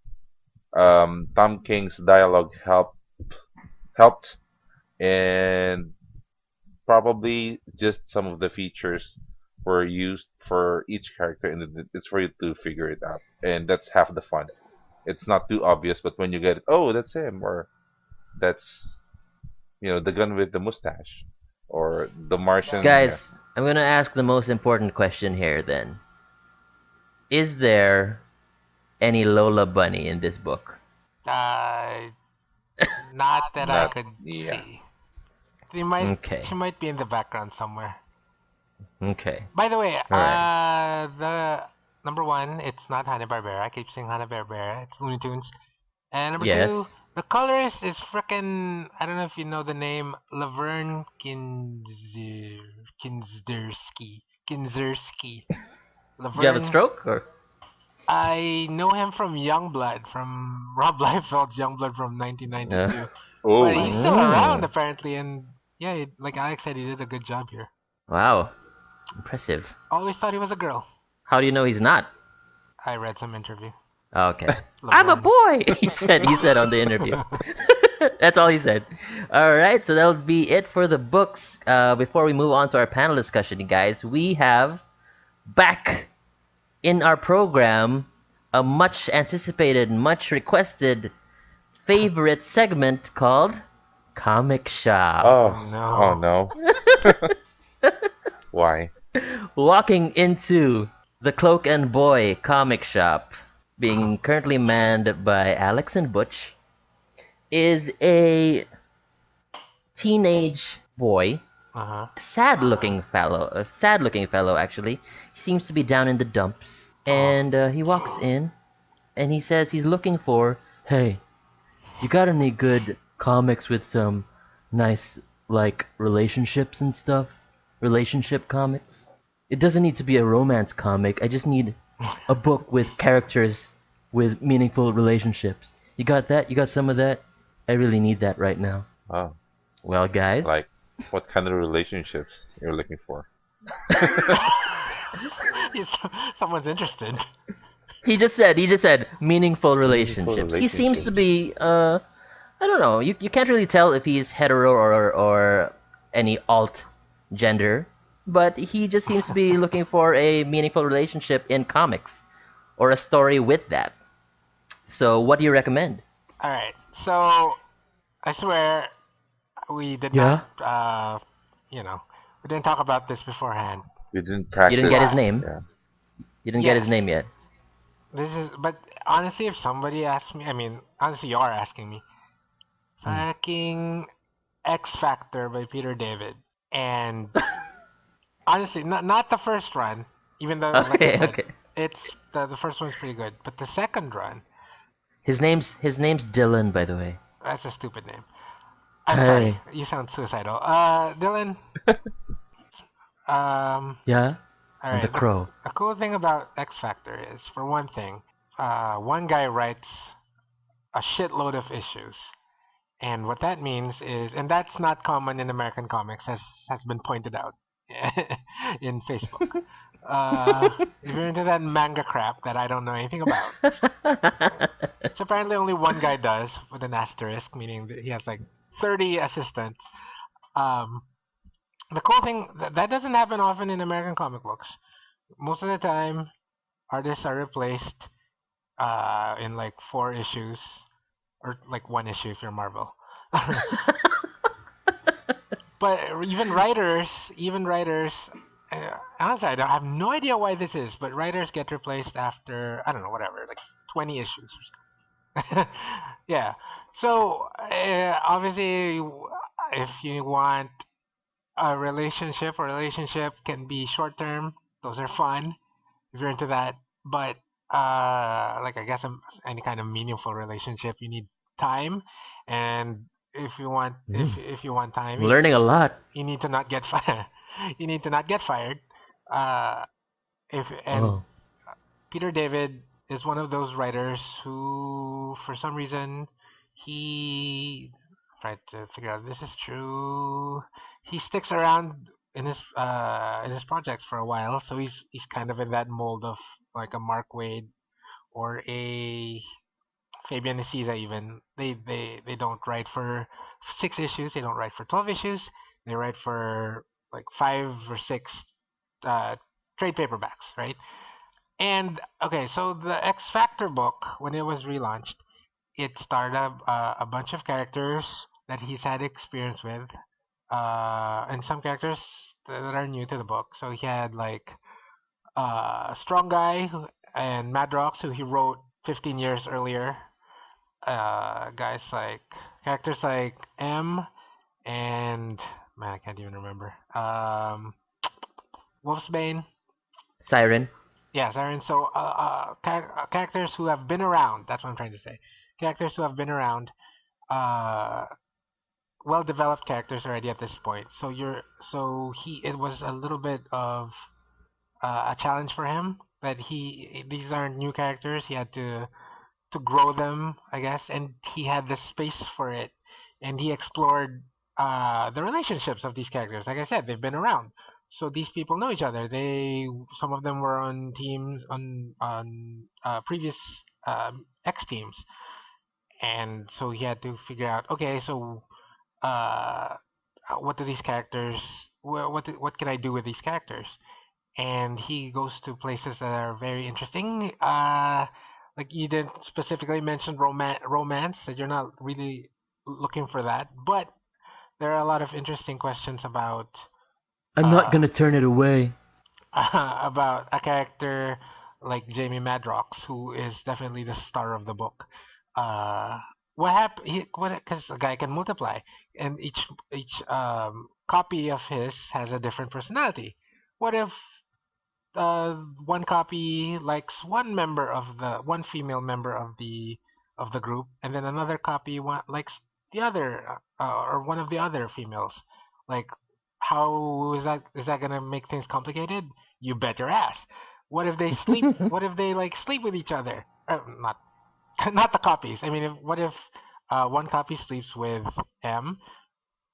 Tom King's dialogue helped, and probably just some of the features were used for each character, and it's for you to figure it out, and that's half the fun. It's not too obvious, but when you get it, oh, that's him, or that's the gun with the mustache, or the Martian. Yeah, Guys, I'm gonna ask the most important question here then. Is there any Lola Bunny in this book? Uh, not that I not could yeah. see. They might. Okay. She might be in the background somewhere. Okay. By the way, Alright. the number one, it's not Hanna Barbera. I keep saying Hanna Barbera. It's Looney Tunes. And number two, Yes. the colorist is frickin' I don't know if you know the name Laverne Kinzerski. Did you have a Laverne. stroke or? I know him from Youngblood, from Rob Liefeld's Youngblood from Uh, 1992. But Oh, he's still around mm, apparently, and yeah, like Alex said, he did a good job here. wow. Impressive. Always thought he was a girl. How do you know he's not? I read some interview. Okay. I'm a Laverne. boy. He said on the interview. That's all he said. All right, so that'll be it for the books. Before we move on to our panel discussion, guys, we have back in our program a much anticipated, much requested favorite segment called Comic Shop. Oh oh no. no, why? Walking into the Cloak and Boy comic shop, being currently manned by Alex and Butch, is a teenage boy, Uh-huh. a sad looking fellow actually. He seems to be down in the dumps, Oh. and he walks in and he says he's looking for, hey, you got any good comics with some nice, like, relationships and stuff? Relationship comics? It doesn't need to be a romance comic. I just need a book with characters with meaningful relationships. You got that? You got some of that? I really need that right now. Oh, Well, guys, like what kind of relationships you're looking for? Yes, someone's interested. he just said meaningful Meaningful relationships. He seems to relationships. be I don't know. You can't really tell if he's hetero or any alt gender, but he just seems to be looking for a meaningful relationship in comics or a story with that. So, what do you recommend? All right. So I swear we did not. Yeah. We didn't talk about this beforehand. We didn't You didn't get his practice. But name. Yeah. You didn't get his yes, name yet. this is. But honestly, if somebody asked me, I mean, honestly, you are asking me. Hmm. Fucking X Factor by Peter David, and honestly, not the first run. Even though, like I Okay, said, okay. it's the first one's pretty good, but the second run, His name's Dylan, by the way. that's a stupid name. I'm sorry, Hey. you sound suicidal. Dylan, Yeah, All and the right. crow. The cool thing about X Factor is, for one thing, one guy writes a shitload of issues. And what that means is, and that's not common in American comics, as has been pointed out in Facebook. If you're into that manga crap that I don't know anything about, which apparently only one guy does with an asterisk, meaning that he has like 30 assistants. Um, the cool thing that doesn't happen often in American comic books. Most of the time, artists are replaced in like 4 issues, or like 1 issue if you're Marvel. But even writers, honestly, I have no idea why this is, but writers get replaced after, I don't know, whatever, like 20 issues or something. Yeah. So obviously, if you want a relationship can be short term. Those are fun if you're into that. But like I guess any kind of meaningful relationship, you need time, and Mm, if you want time, learning a lot. you need to not get fired. You need to not get fired. Uh, if and Oh. Peter David is one of those writers who, for some reason, he tried to figure out if this is true. He sticks around in his projects for a while, so he's kind of in that mold of like a Mark Wade or a Fabian Nicieza. Even they don't write for 6 issues. They don't write for 12 issues. They write for like 5 or 6 uh, trade paperbacks, right? And okay, so the X Factor book, when it was relaunched, it started a bunch of characters that he's had experience with, and some characters that are new to the book. So he had like Strong Guy and Madrox, who he wrote 15 years earlier. Guys like characters like M and man, I can't even remember. Wolfsbane. Siren. Yeah, Siren. So, characters who have been around. That's what I'm trying to say. Characters who have been around. Uh, well-developed characters already at this point. So he. It was a little bit of a challenge for him that these aren't new characters. He had to grow them, I guess, and he had the space for it, and he explored the relationships of these characters. Like I said, they've been around, so these people know each other. Some of them were on teams on previous X teams, and so he had to figure out, okay, so uh, what do these characters? What can I do with these characters? And he goes to places that are very interesting. Like you didn't specifically mention romance, that you're not really looking for that, but there are a lot of interesting questions about I'm not uh, gonna turn it away. about a character like Jamie Madrox, who is definitely the star of the book. Uh, what happened? What? Because a guy can multiply, and each copy of his has a different personality. What if one copy likes one female member of the group, and then another copy likes the other or one of the other females? Like, how is that gonna make things complicated? You bet your ass. What if they sleep? What if they like sleep with each other? Not not the copies. I mean, what if one copy sleeps with M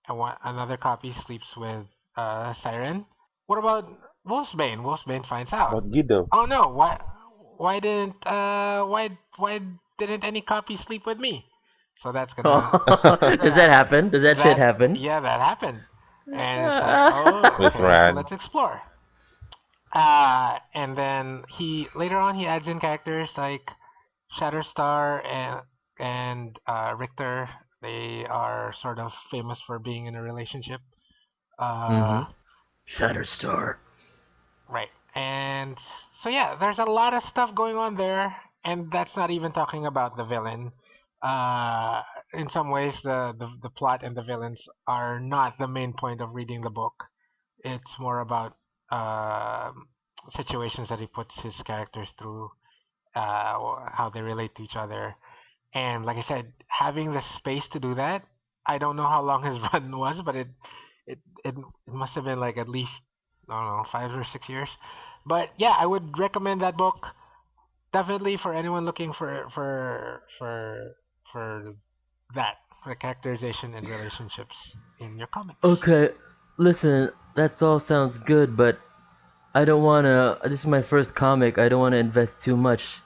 and another copy sleeps with Siren? What about Wolfsbane? Wolfsbane finds out. But Guido, Oh no! Why didn't any copy sleep with me? So that's gonna Does that happen? Does that shit that happen? yeah, that happened, and it's like, oh, with okay, so Ran. let's explore. And then he later on he adds in characters like Shatterstar and Richter. They are sort of famous for being in a relationship. Mm-hmm. Uh, Shatterstar. right. And so yeah, there's a lot of stuff going on there, and that's not even talking about the villain. Uh, in some ways, the plot and the villains are not the main point of reading the book. It's more about uh, situations that he puts his characters through, how they relate to each other, and like I said, having the space to do that. I don't know how long his run was, but it it must have been like at least I don't know, 5 or 6 years. But yeah, I would recommend that book definitely for anyone looking for that, for characterization and relationships in your comics. Okay, listen, that all sounds good, but I don't wanna. This is my first comic. I don't wanna invest too much.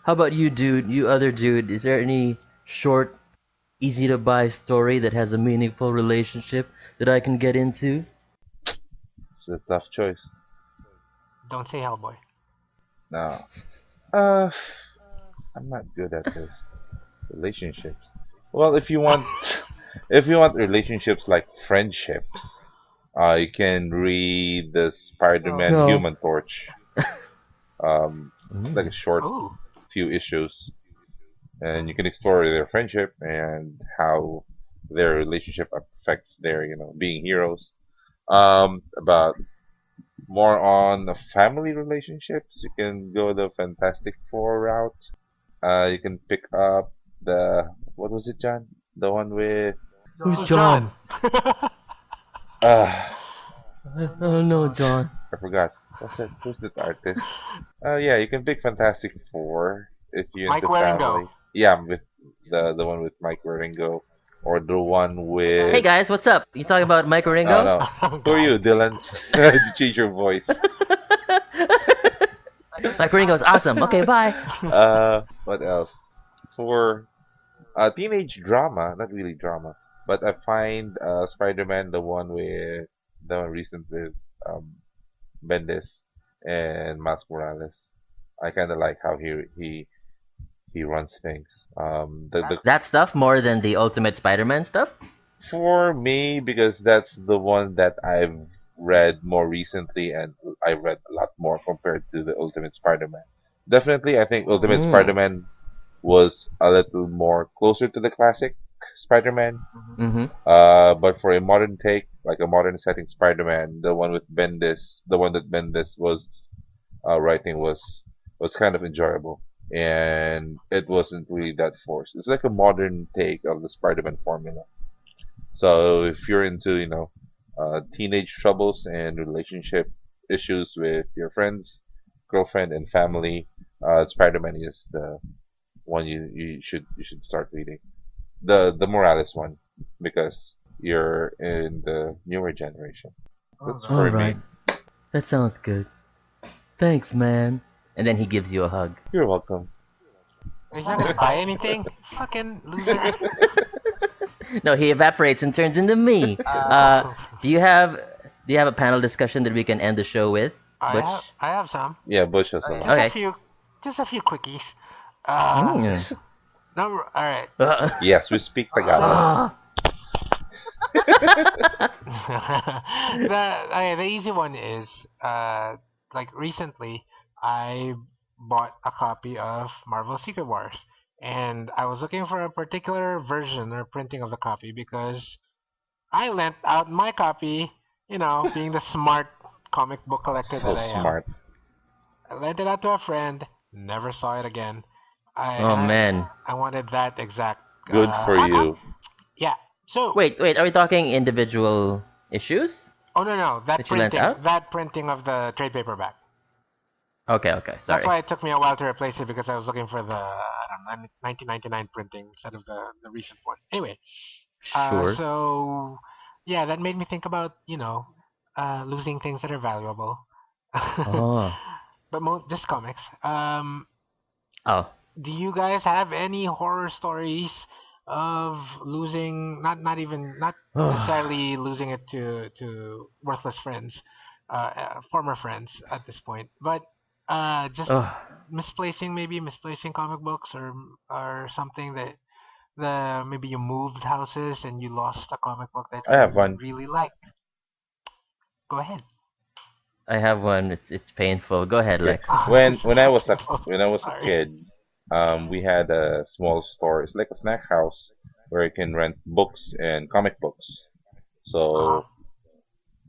How about you, dude? You other dude? Is there any short, easy to buy story that has a meaningful relationship that I can get into? It's a tough choice. Don't say Hellboy. No. Uh, I'm not good at this. Relationships. Well, if you want, if you want relationships like friendships, you can read the Spider-Man No. Human Torch. It's like a Mm. short Oh, few issues, and you can explore their friendship and how their relationship affects their, being heroes. About more on the family relationships, you can go the Fantastic Four route. You can pick up the what was it, John? The one with Who's who's John? John? uh I don't know, John. I forgot. What's that? Who's that artist? Yeah, you can pick Fantastic Four if you're Mike into Waringo. family. Yeah, with the one with Mike Waringo, or the one Hey with guys, what's up? You talking about Mike no Ringo? no. Oh Who are God. you, Dylan? To change your voice. Mike Ringo's awesome. Okay, bye. What else? For teenage drama, not really drama, but I find Spider-Man, the one recent with um, Bendis and Miles Morales. I kind of like how he runs things. The That stuff more than the Ultimate Spider-Man stuff? For me, because that's the one that I've read more recently, and I read a lot more compared to the Ultimate Spider-Man. Definitely, I think Ultimate Mm. Spider-Man was a little more closer to the classic Spider-Man. Mm-hmm. But for a modern take, like a modern setting Spider-Man, the one that Bendis was writing was kind of enjoyable, and it wasn't really that forced. It's like a modern take of the Spider-Man formula. So if you're into, teenage troubles and relationship issues with your friends, girlfriend, and family, Spider-Man is the one you should start reading. The Morales one, because you're in the newer generation. That's for Alright, me. that sounds good. Thanks, man. And then he gives you a hug. You're welcome. He's not gonna buy anything. Fucking loser. No, he evaporates and turns into me. Uh, Oh, do you have do you have a panel discussion that we can end the show with, Butch? I have some. Yeah, Bush has some. Just a Okay. few, just a few quickies. Uh, Mm. number. All right. Uh, Yes, we speak Tagalog. So ah. the easy one is like recently I bought a copy of Marvel Secret Wars, and I was looking for a particular version or printing of the copy because I lent out my copy, being the smart comic book collector that So I am. smart. I lent it out to a friend, never saw it again. I Oh and man. I wanted that exact. Good for you. Yeah. So, Wait. Are we talking individual issues oh no, no, that you lent out? that printing of the trade paperback. Okay. That's Sorry. why it took me a while to replace it because I was looking for the 1999 printing instead of the recent one. Anyway, Sure. so yeah, that made me think about losing things that are valuable. Oh. But just comics. Oh. Do you guys have any horror stories of losing, not necessarily losing it to worthless friends, former friends at this point, but just Oh. misplacing comic books or something that the maybe you moved houses and you lost a comic book that I have you one. really like. Go ahead. I have one. It's painful. Go ahead, Okay. Lex. When This is when so I was a painful. when I was a Sorry. kid, we had a small store. It's like a snack house where you can rent books and comic books. Uh-huh. So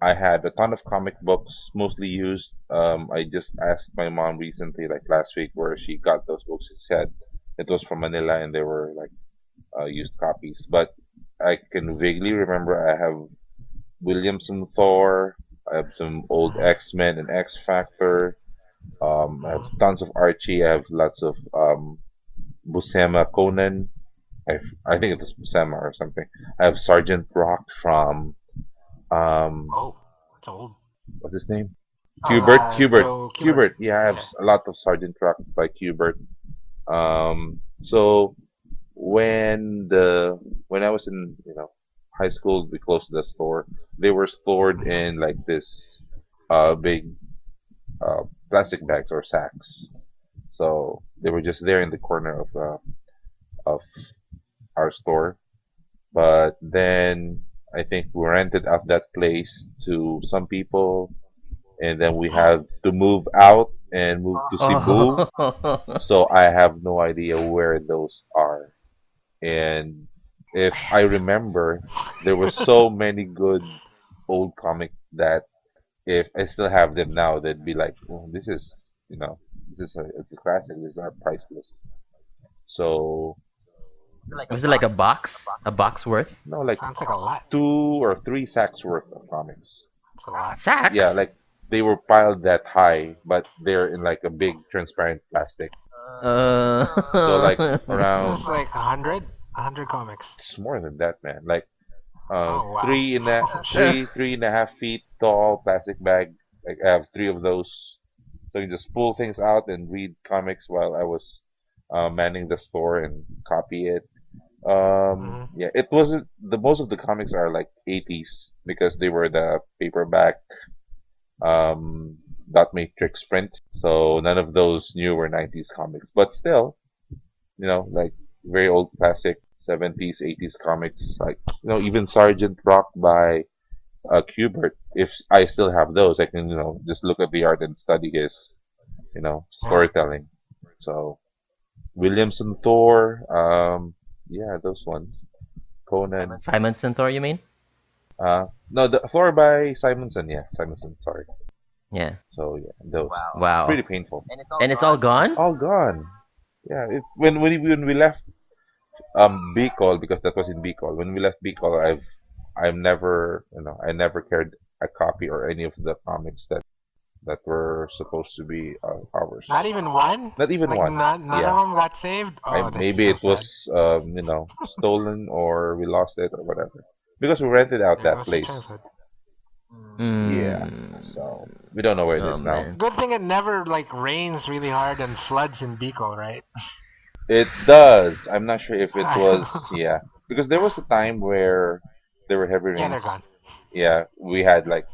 I had a ton of comic books, mostly used. I just asked my mom recently, like last week, where she got those books. She said it was from Manila and they were like used copies. But I can vaguely remember I have Williamson Thor. I have some old Mhm. X-Men and X Factor. I have Mhm. tons of Archie. I have lots of Buscema Conan. I think it was Buscema or something. I have Sergeant Rock from um Oh, it's old. what's his name? Cubert. Cubert. Joe Kubert. Cubert. Yeah, I have Yeah. a lot of Sergeant Rock by Cubert. So when the when I was in high school, we closed the store. They were stored Mhm. in like this big plastic bags or sacks. So they were just there in the corner of our store. But then I think we rented out that place to some people, and then we had to move out and move to Cebu. Oh. So I have no idea where those are. And if I remember, there were so many good old comics that if I still have them now, they'd be like, oh, it's a classic. These are priceless. So Was it like a box? A box worth? no, like Sounds like a lot. 2 or 3 sacks worth of comics. It's a lot. Yeah, Sacks? like they were piled that high, but they're in like a big transparent plastic. So like So around it's like 100 comics. it's more than that, man. Like Oh wow. Oh shit. three and a half feet tall plastic bag. Like I have 3 of those, so you just pull things out and read comics while I was manning the store and copy it. Mhm. Yeah, it wasn't the most of the comics are like 80s because they were the paperback um dot matrix print. So none of those new were 90s comics, but still, like very old classic 70s, 80s comics, like even Sergeant Rock by Kubert. If I still have those, I can just look at the art and study his Yeah. storytelling. So Williamson Thor, yeah, those ones. Conan. Simonson Thor, you mean? No, the Thor by Simonson. Yeah, Simonson. Sorry. Yeah. So yeah, those Wow. pretty painful. And it's all It's gone? all gone. Yeah, when we left Bicol, because that was in Bicol. When we left Bicol, I've never I never carried a copy or any of the comics that were supposed to be ours. Not even one. Not even Like one. none of Yeah, them got saved. I Oh, that's maybe so it sad. was stolen or we lost it or whatever because we rented out There that goes your place. childhood. Yeah, Mm. so we don't know where it Oh is now. man. Good thing it never like rains really hard and floods in Bicol, right? It does. I'm not sure if it was, I- yeah, because there was a time where there were heavy yeah, they're rains. gone. Yeah, we had like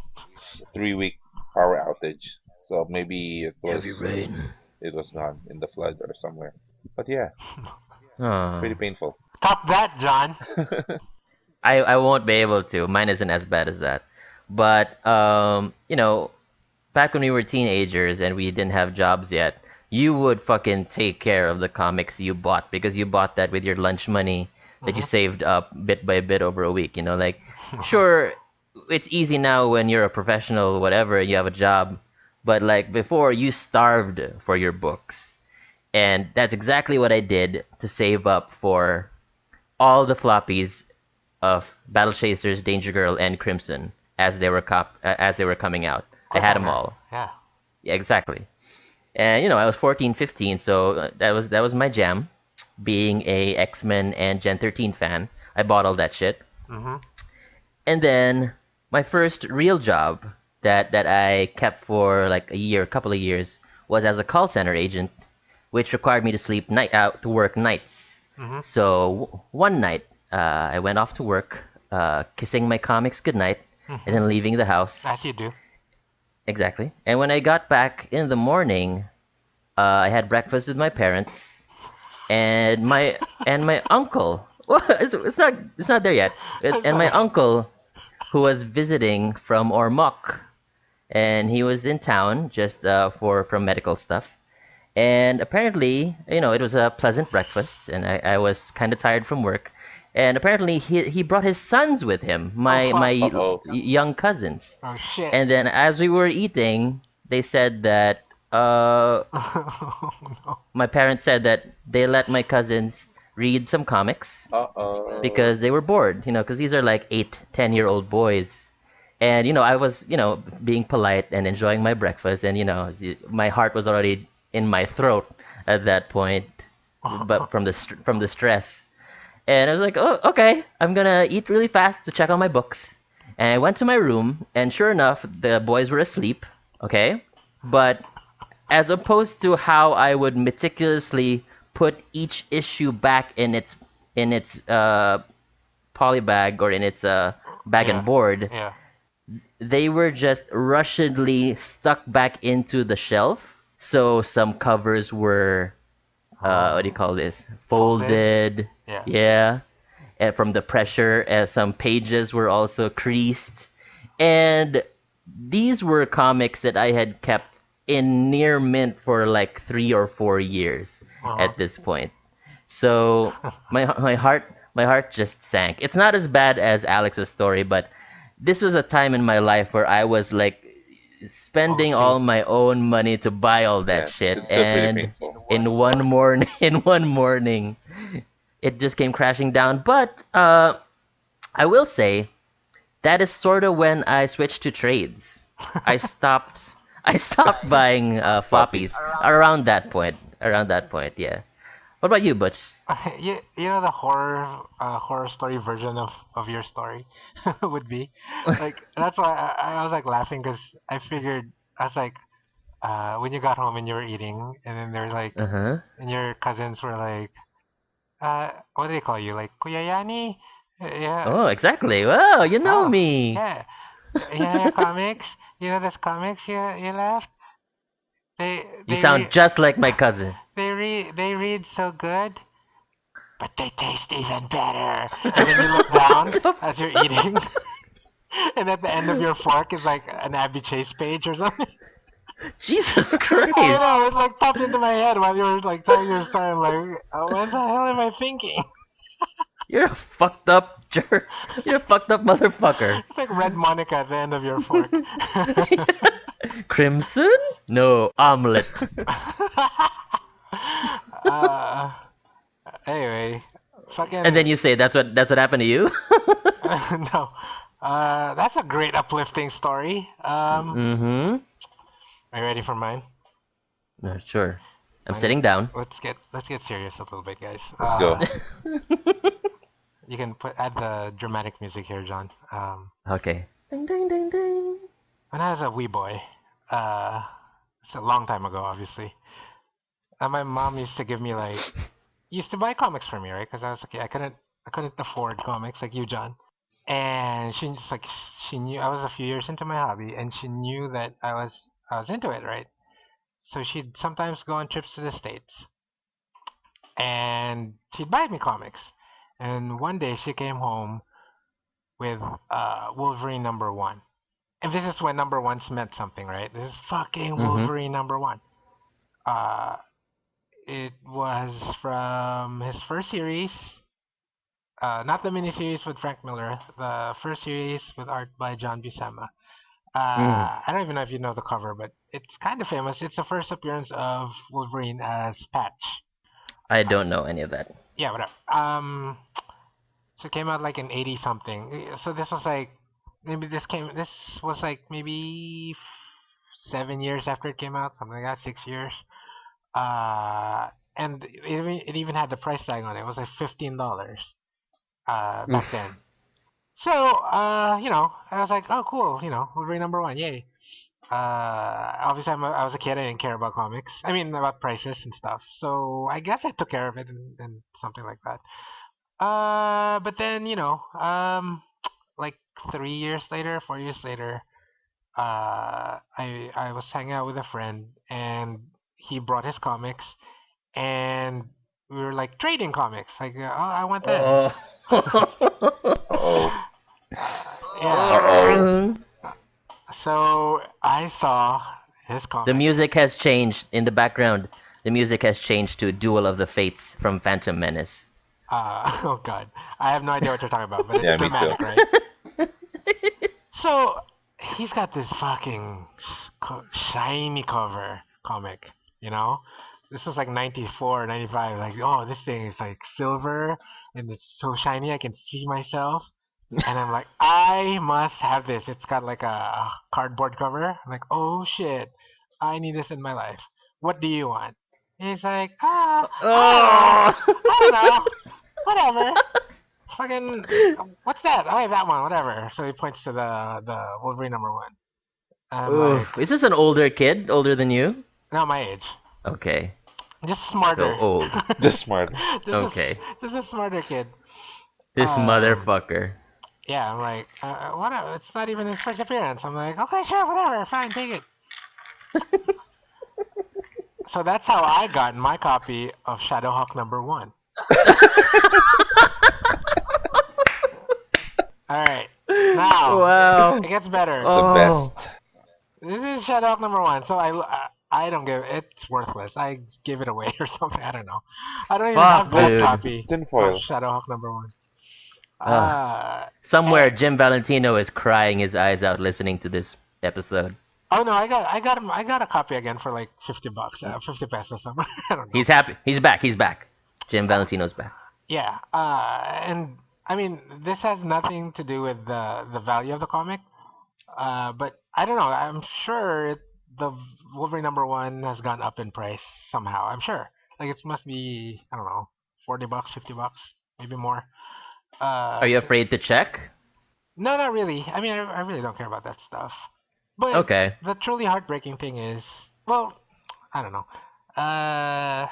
3 week power outage. So maybe Heavy rain. it was gone in the flood or somewhere. But yeah, pretty Oh. painful. Top that, John. I won't be able to. Mine isn't as bad as that. But back when we were teenagers and we didn't have jobs yet, you would fucking take care of the comics you bought because you bought that with your lunch money that you Hmm. saved up bit by bit over a week. Like, sure, it's easy now when you're a professional, whatever, you have a job, but like before, you starved for your books. And that's exactly what I did to save up for all the floppies of Battle Chasers, Danger Girl, and Crimson as they were coming out. I had them Cliffhanger. all. Yeah. Yeah, exactly. And I was 14, 15, so that was my jam. Being a X-Men and Gen 13 fan, I bought all that shit. Hmm. And then my first real job that I kept for like a year, a couple of years, was as a call center agent, which required me to sleep night out to work nights. Hmm. So one night, I went off to work, kissing my comics goodnight, and Hmm. then leaving the house. As you do. Exactly. And when I got back in the morning, I had breakfast with my parents and my uncle. Well, it's not there yet. I'm And my sorry. uncle, who was visiting from Ormoc, and he was in town just for from medical stuff. And apparently, it was a pleasant breakfast, and I was kind of tired from work. And apparently, he brought his sons with him, Oh my fuck. Uh-oh. young cousins. Oh shit. And then as we were eating, they said that Oh no. my parents said that they let my cousins read some comics Uh-oh. because they were bored, because these are like 8, 10-year-old boys. And I was being polite and enjoying my breakfast, and my heart was already in my throat at that point, but from the stress. And I was like, oh, okay, I'm gonna eat really fast to check on my books. And I went to my room, and sure enough, the boys were asleep. Okay, but as opposed to how I would meticulously put each issue back in its polybag, or in its bag and Yeah. board, Yeah. they were just rushedly stuck back into the shelf. So some covers were, what do you Oh. call this? Folded. Folded. Yeah. Yeah. And from the pressure, some pages were also creased. And these were comics that I had kept in near mint for like 3 or 4 years Uh at this point. So my heart just sank. It's not as bad as Alex's story, but this was a time in my life where I was like oh, spending all see. my own money to buy all Yeah, that shit, it's still pretty and painful. in one morning it just came crashing down. But I will say that is sort of when I switched to trades. I stopped I stopped buying Floppies. floppies around that point. Around that point, yeah. What about you, Butch? You know the horror story version of your story would be like that's why I was like laughing because I figured I was like when you got home and you were eating and then there's like Uh-huh. and your cousins were like what do they call you like Kuya Yani, yeah, Oh, exactly. Well, you know oh me. yeah, yeah, comics, you know those comics you left, they You they sound read just like my cousin. they read so good, but they taste even better. And then you look down as you're eating, and at the end of your fork is like an Abby Chase page or something. Jesus I Christ. know, it like popped into my head while you were like telling your story. I'm like, oh, what the hell am I thinking? You're a fucked up jerk. You're a fucked up motherfucker. It's like Red Monica at the end of your fork. Crimson? No, omelet. uh, anyway, And then fucking you say that's what happened to you? no. That's a great uplifting story. Mm-hmm. Are you ready for mine? Sure. I'm Mine is. sitting down. Let's get serious a little bit, guys. Let's go. You can add the dramatic music here, John. Okay. Ding ding ding ding. When I was a wee boy, uh, it's a long time ago, obviously. And my mom used to give me like used to buy comics for me, right? Because I was a kid. I couldn't afford comics like you, John. And she just like she knew I was a few years into my hobby, and she knew that I was into it, right? So she'd sometimes go on trips to the states, and she'd buy me comics. And one day she came home with Wolverine #1. And this is when number ones meant something, right? This is fucking Mm-hmm. Wolverine #1. Uh, it was from his first series, not the miniseries with Frank Miller, the first series with art by John Buscema. Mm. I don't even know if you know the cover, but it's kind of famous. It's the first appearance of Wolverine as Patch. I Uh, don't know any of that. yeah, whatever. So it came out like in 80 something. So this was like maybe this was like maybe 7 years after it came out, something like that, 6 years. And it even had the price tag on it. It was like $15 back then. Oof. So I was like, oh cool, Wolverine #1, yay. Obviously I was a kid. I didn't care about comics. I mean about prices and stuff. So I guess I took care of it and something like that. But then like 3 years later, 4 years later, I was hanging out with a friend and he brought his comics and we were like trading comics. Like, oh, I want that. Oh. Uh-oh. Yeah. Uh-oh. So I saw his The comic. music has changed in the background. The music has changed to Duel of the Fates from Phantom Menace. Oh God, I have no idea what you're talking about, but it's Yeah, me too. dramatic, right? So he's got this fucking shiny cover comic, you know? This is like 94, 95. Like, oh, this thing is like silver and it's so shiny I can see myself. And I'm like, I must have this. It's got like a cardboard cover. I'm like, oh shit, I need this in my life. What do you want? And he's like, I don't know, I don't Oh. know, whatever. Fucking, what's that? Oh, yeah, that one, whatever. So he points to the Wolverine #1. I'm like, Oof. Is this an older kid? Older than you? no, my age, Okay. just So smarter, old. Just smarter. Okay. just a smarter kid. This Um, motherfucker. yeah, I'm like, whatever. It's not even his first appearance. I'm like, okay, sure, whatever, fine, take it. So that's how I got my copy of Shadowhawk #1. All right, now it Wow. gets better. The best. Oh. This is Shadowhawk #1. So I don't give it's worthless. I give it away or something. I don't know. I don't even have Fuck, that It's dude. it's copy of tinfoil. Shadowhawk #1. Uh, Uh, somewhere eh, Jim Valentino is crying his eyes out listening to this episode. oh no, I got a copy again for like $50, 50 pesos somewhere. I don't know. He's happy. He's back. He's back. Jim Uh, Valentino's back. yeah. And I mean, this has nothing to do with the value of the comic. But I don't know. I'm sure the Wolverine #1 has gone up in price somehow. I'm sure. Like it must be I don't know, $40, $50, maybe more. Are you So, afraid to check? no, not really. I mean, I really don't care about that stuff. But Okay. the truly heartbreaking thing is, well, I don't know. Uh,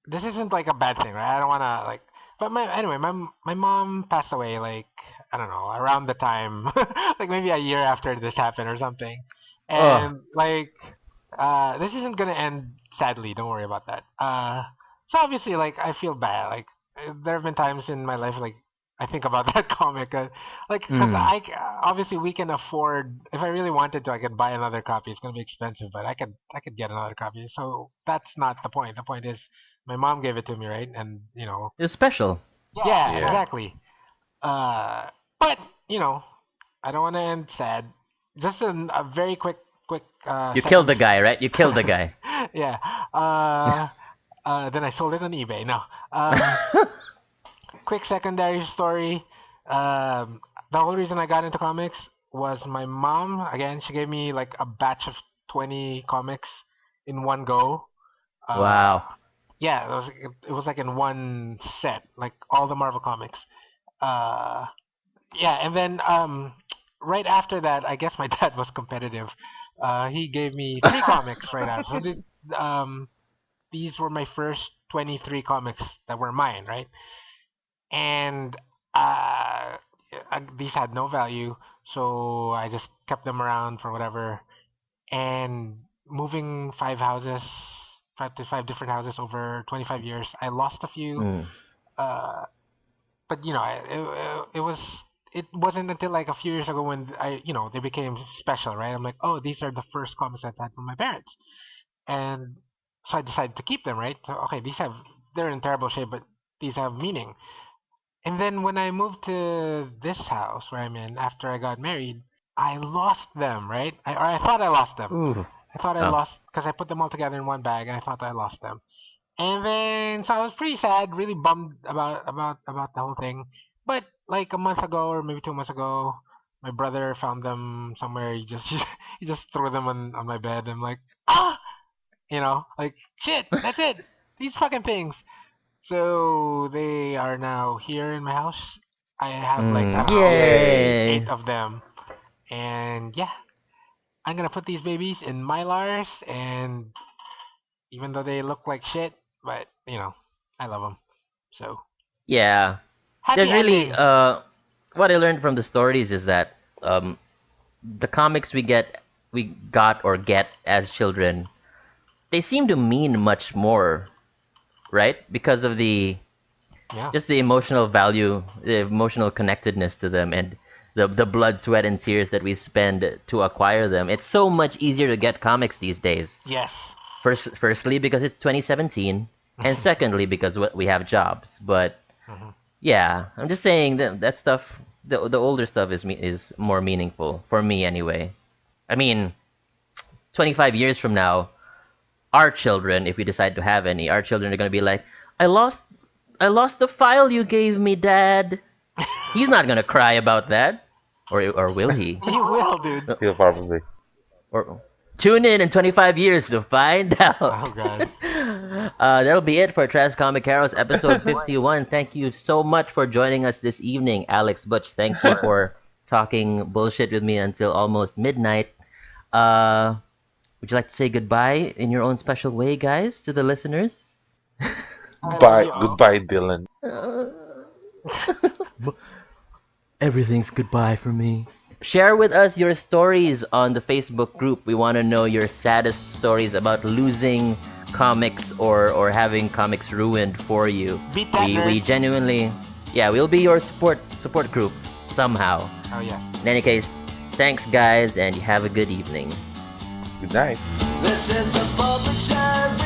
this isn't like a bad thing, right? I don't want to like. But my mom passed away like I don't know around the time, like maybe a year after this happened or something, Oh. and like this isn't gonna end sadly. Don't worry about that. So obviously like I feel bad. Like there have been times in my life like I think about that comic, like because Mm. obviously we can afford if I really wanted to I could buy another copy. It's gonna be expensive, but I could get another copy. So that's not the point. The point is my mom gave it to me, right? And It's special. yeah, Yeah. exactly. Uh, but you know, I don't want to end sad. Just a very quick You killed second. the guy, right? You killed the guy. Yeah. Uh, then I sold it on eBay. No. Um, quick secondary story. The whole reason I got into comics was my mom. Again, she gave me like a batch of 20 comics in one go. Uh, Wow. yeah, it was like in one set, like all the Marvel comics. Uh, yeah, and then right after that, I guess my dad was competitive. He gave me three comics right after. So these were my first 23 comics that were mine, right? And these had no value, so I just kept them around for whatever. And moving five different houses over 25 years, I lost a few. Mm. Uh, but it wasn't until like a few years ago when they became special, right? I'm like, oh, these are the first comics I've had from my parents, and so I decided to keep them, right? So, okay, they're in terrible shape, but these have meaning. And then when I moved to this house where I'm in after I got married, I lost them, right? Or I thought I lost them. Ooh. I thought I Oh. lost because I put them all together in one bag, and I thought I lost them. And then so I was pretty sad, really bummed about the whole thing. But like a month ago or maybe 2 months ago, my brother found them somewhere. He just he just threw them on my bed. I'm like, like shit. That's it. These fucking things. So they are now here in my house. I have like I Mm. don't know, Yay. eight Yay. of them, and yeah, I'm gonna put these babies in Mylars, and even though they look like shit, but I love them. So Yeah. happy There's really ending. what I learned from the stories is that the comics we got or get as children, they seem to mean much more, right? Because of the Yeah. just the emotional value, the emotional connectedness to them, and the blood, sweat, and tears that we spend to acquire them. It's so much easier to get comics these days. Yes. Firstly, because it's 2017, and secondly, because we have jobs. But Mhm. yeah, I'm just saying that that stuff, the older stuff is more meaningful for me anyway. I mean, 25 years from now, our children, if we decide to have any, our children are gonna be like, I lost the file you gave me, Dad. He's not gonna cry about that, or will he? He will, dude. No, He'll probably. or tune in 25 years to find Oh out. god. That'll be it for Trash Comic Heroes episode 51. Thank you so much for joining us this evening, Alex Butch. Thank you for talking bullshit with me until almost midnight. Uh, would you like to say goodbye in your own special way, guys, to the listeners? I love Bye. you all. Goodbye, Dylan. Everything's goodbye for me. Share with us your stories on the Facebook group. We want to know your saddest stories about losing comics or having comics ruined for you. Beat that, We nerds. genuinely, yeah, we'll be your support group somehow. Oh yes. In any case, thanks guys, and you have a good evening. Good night. This is a public service.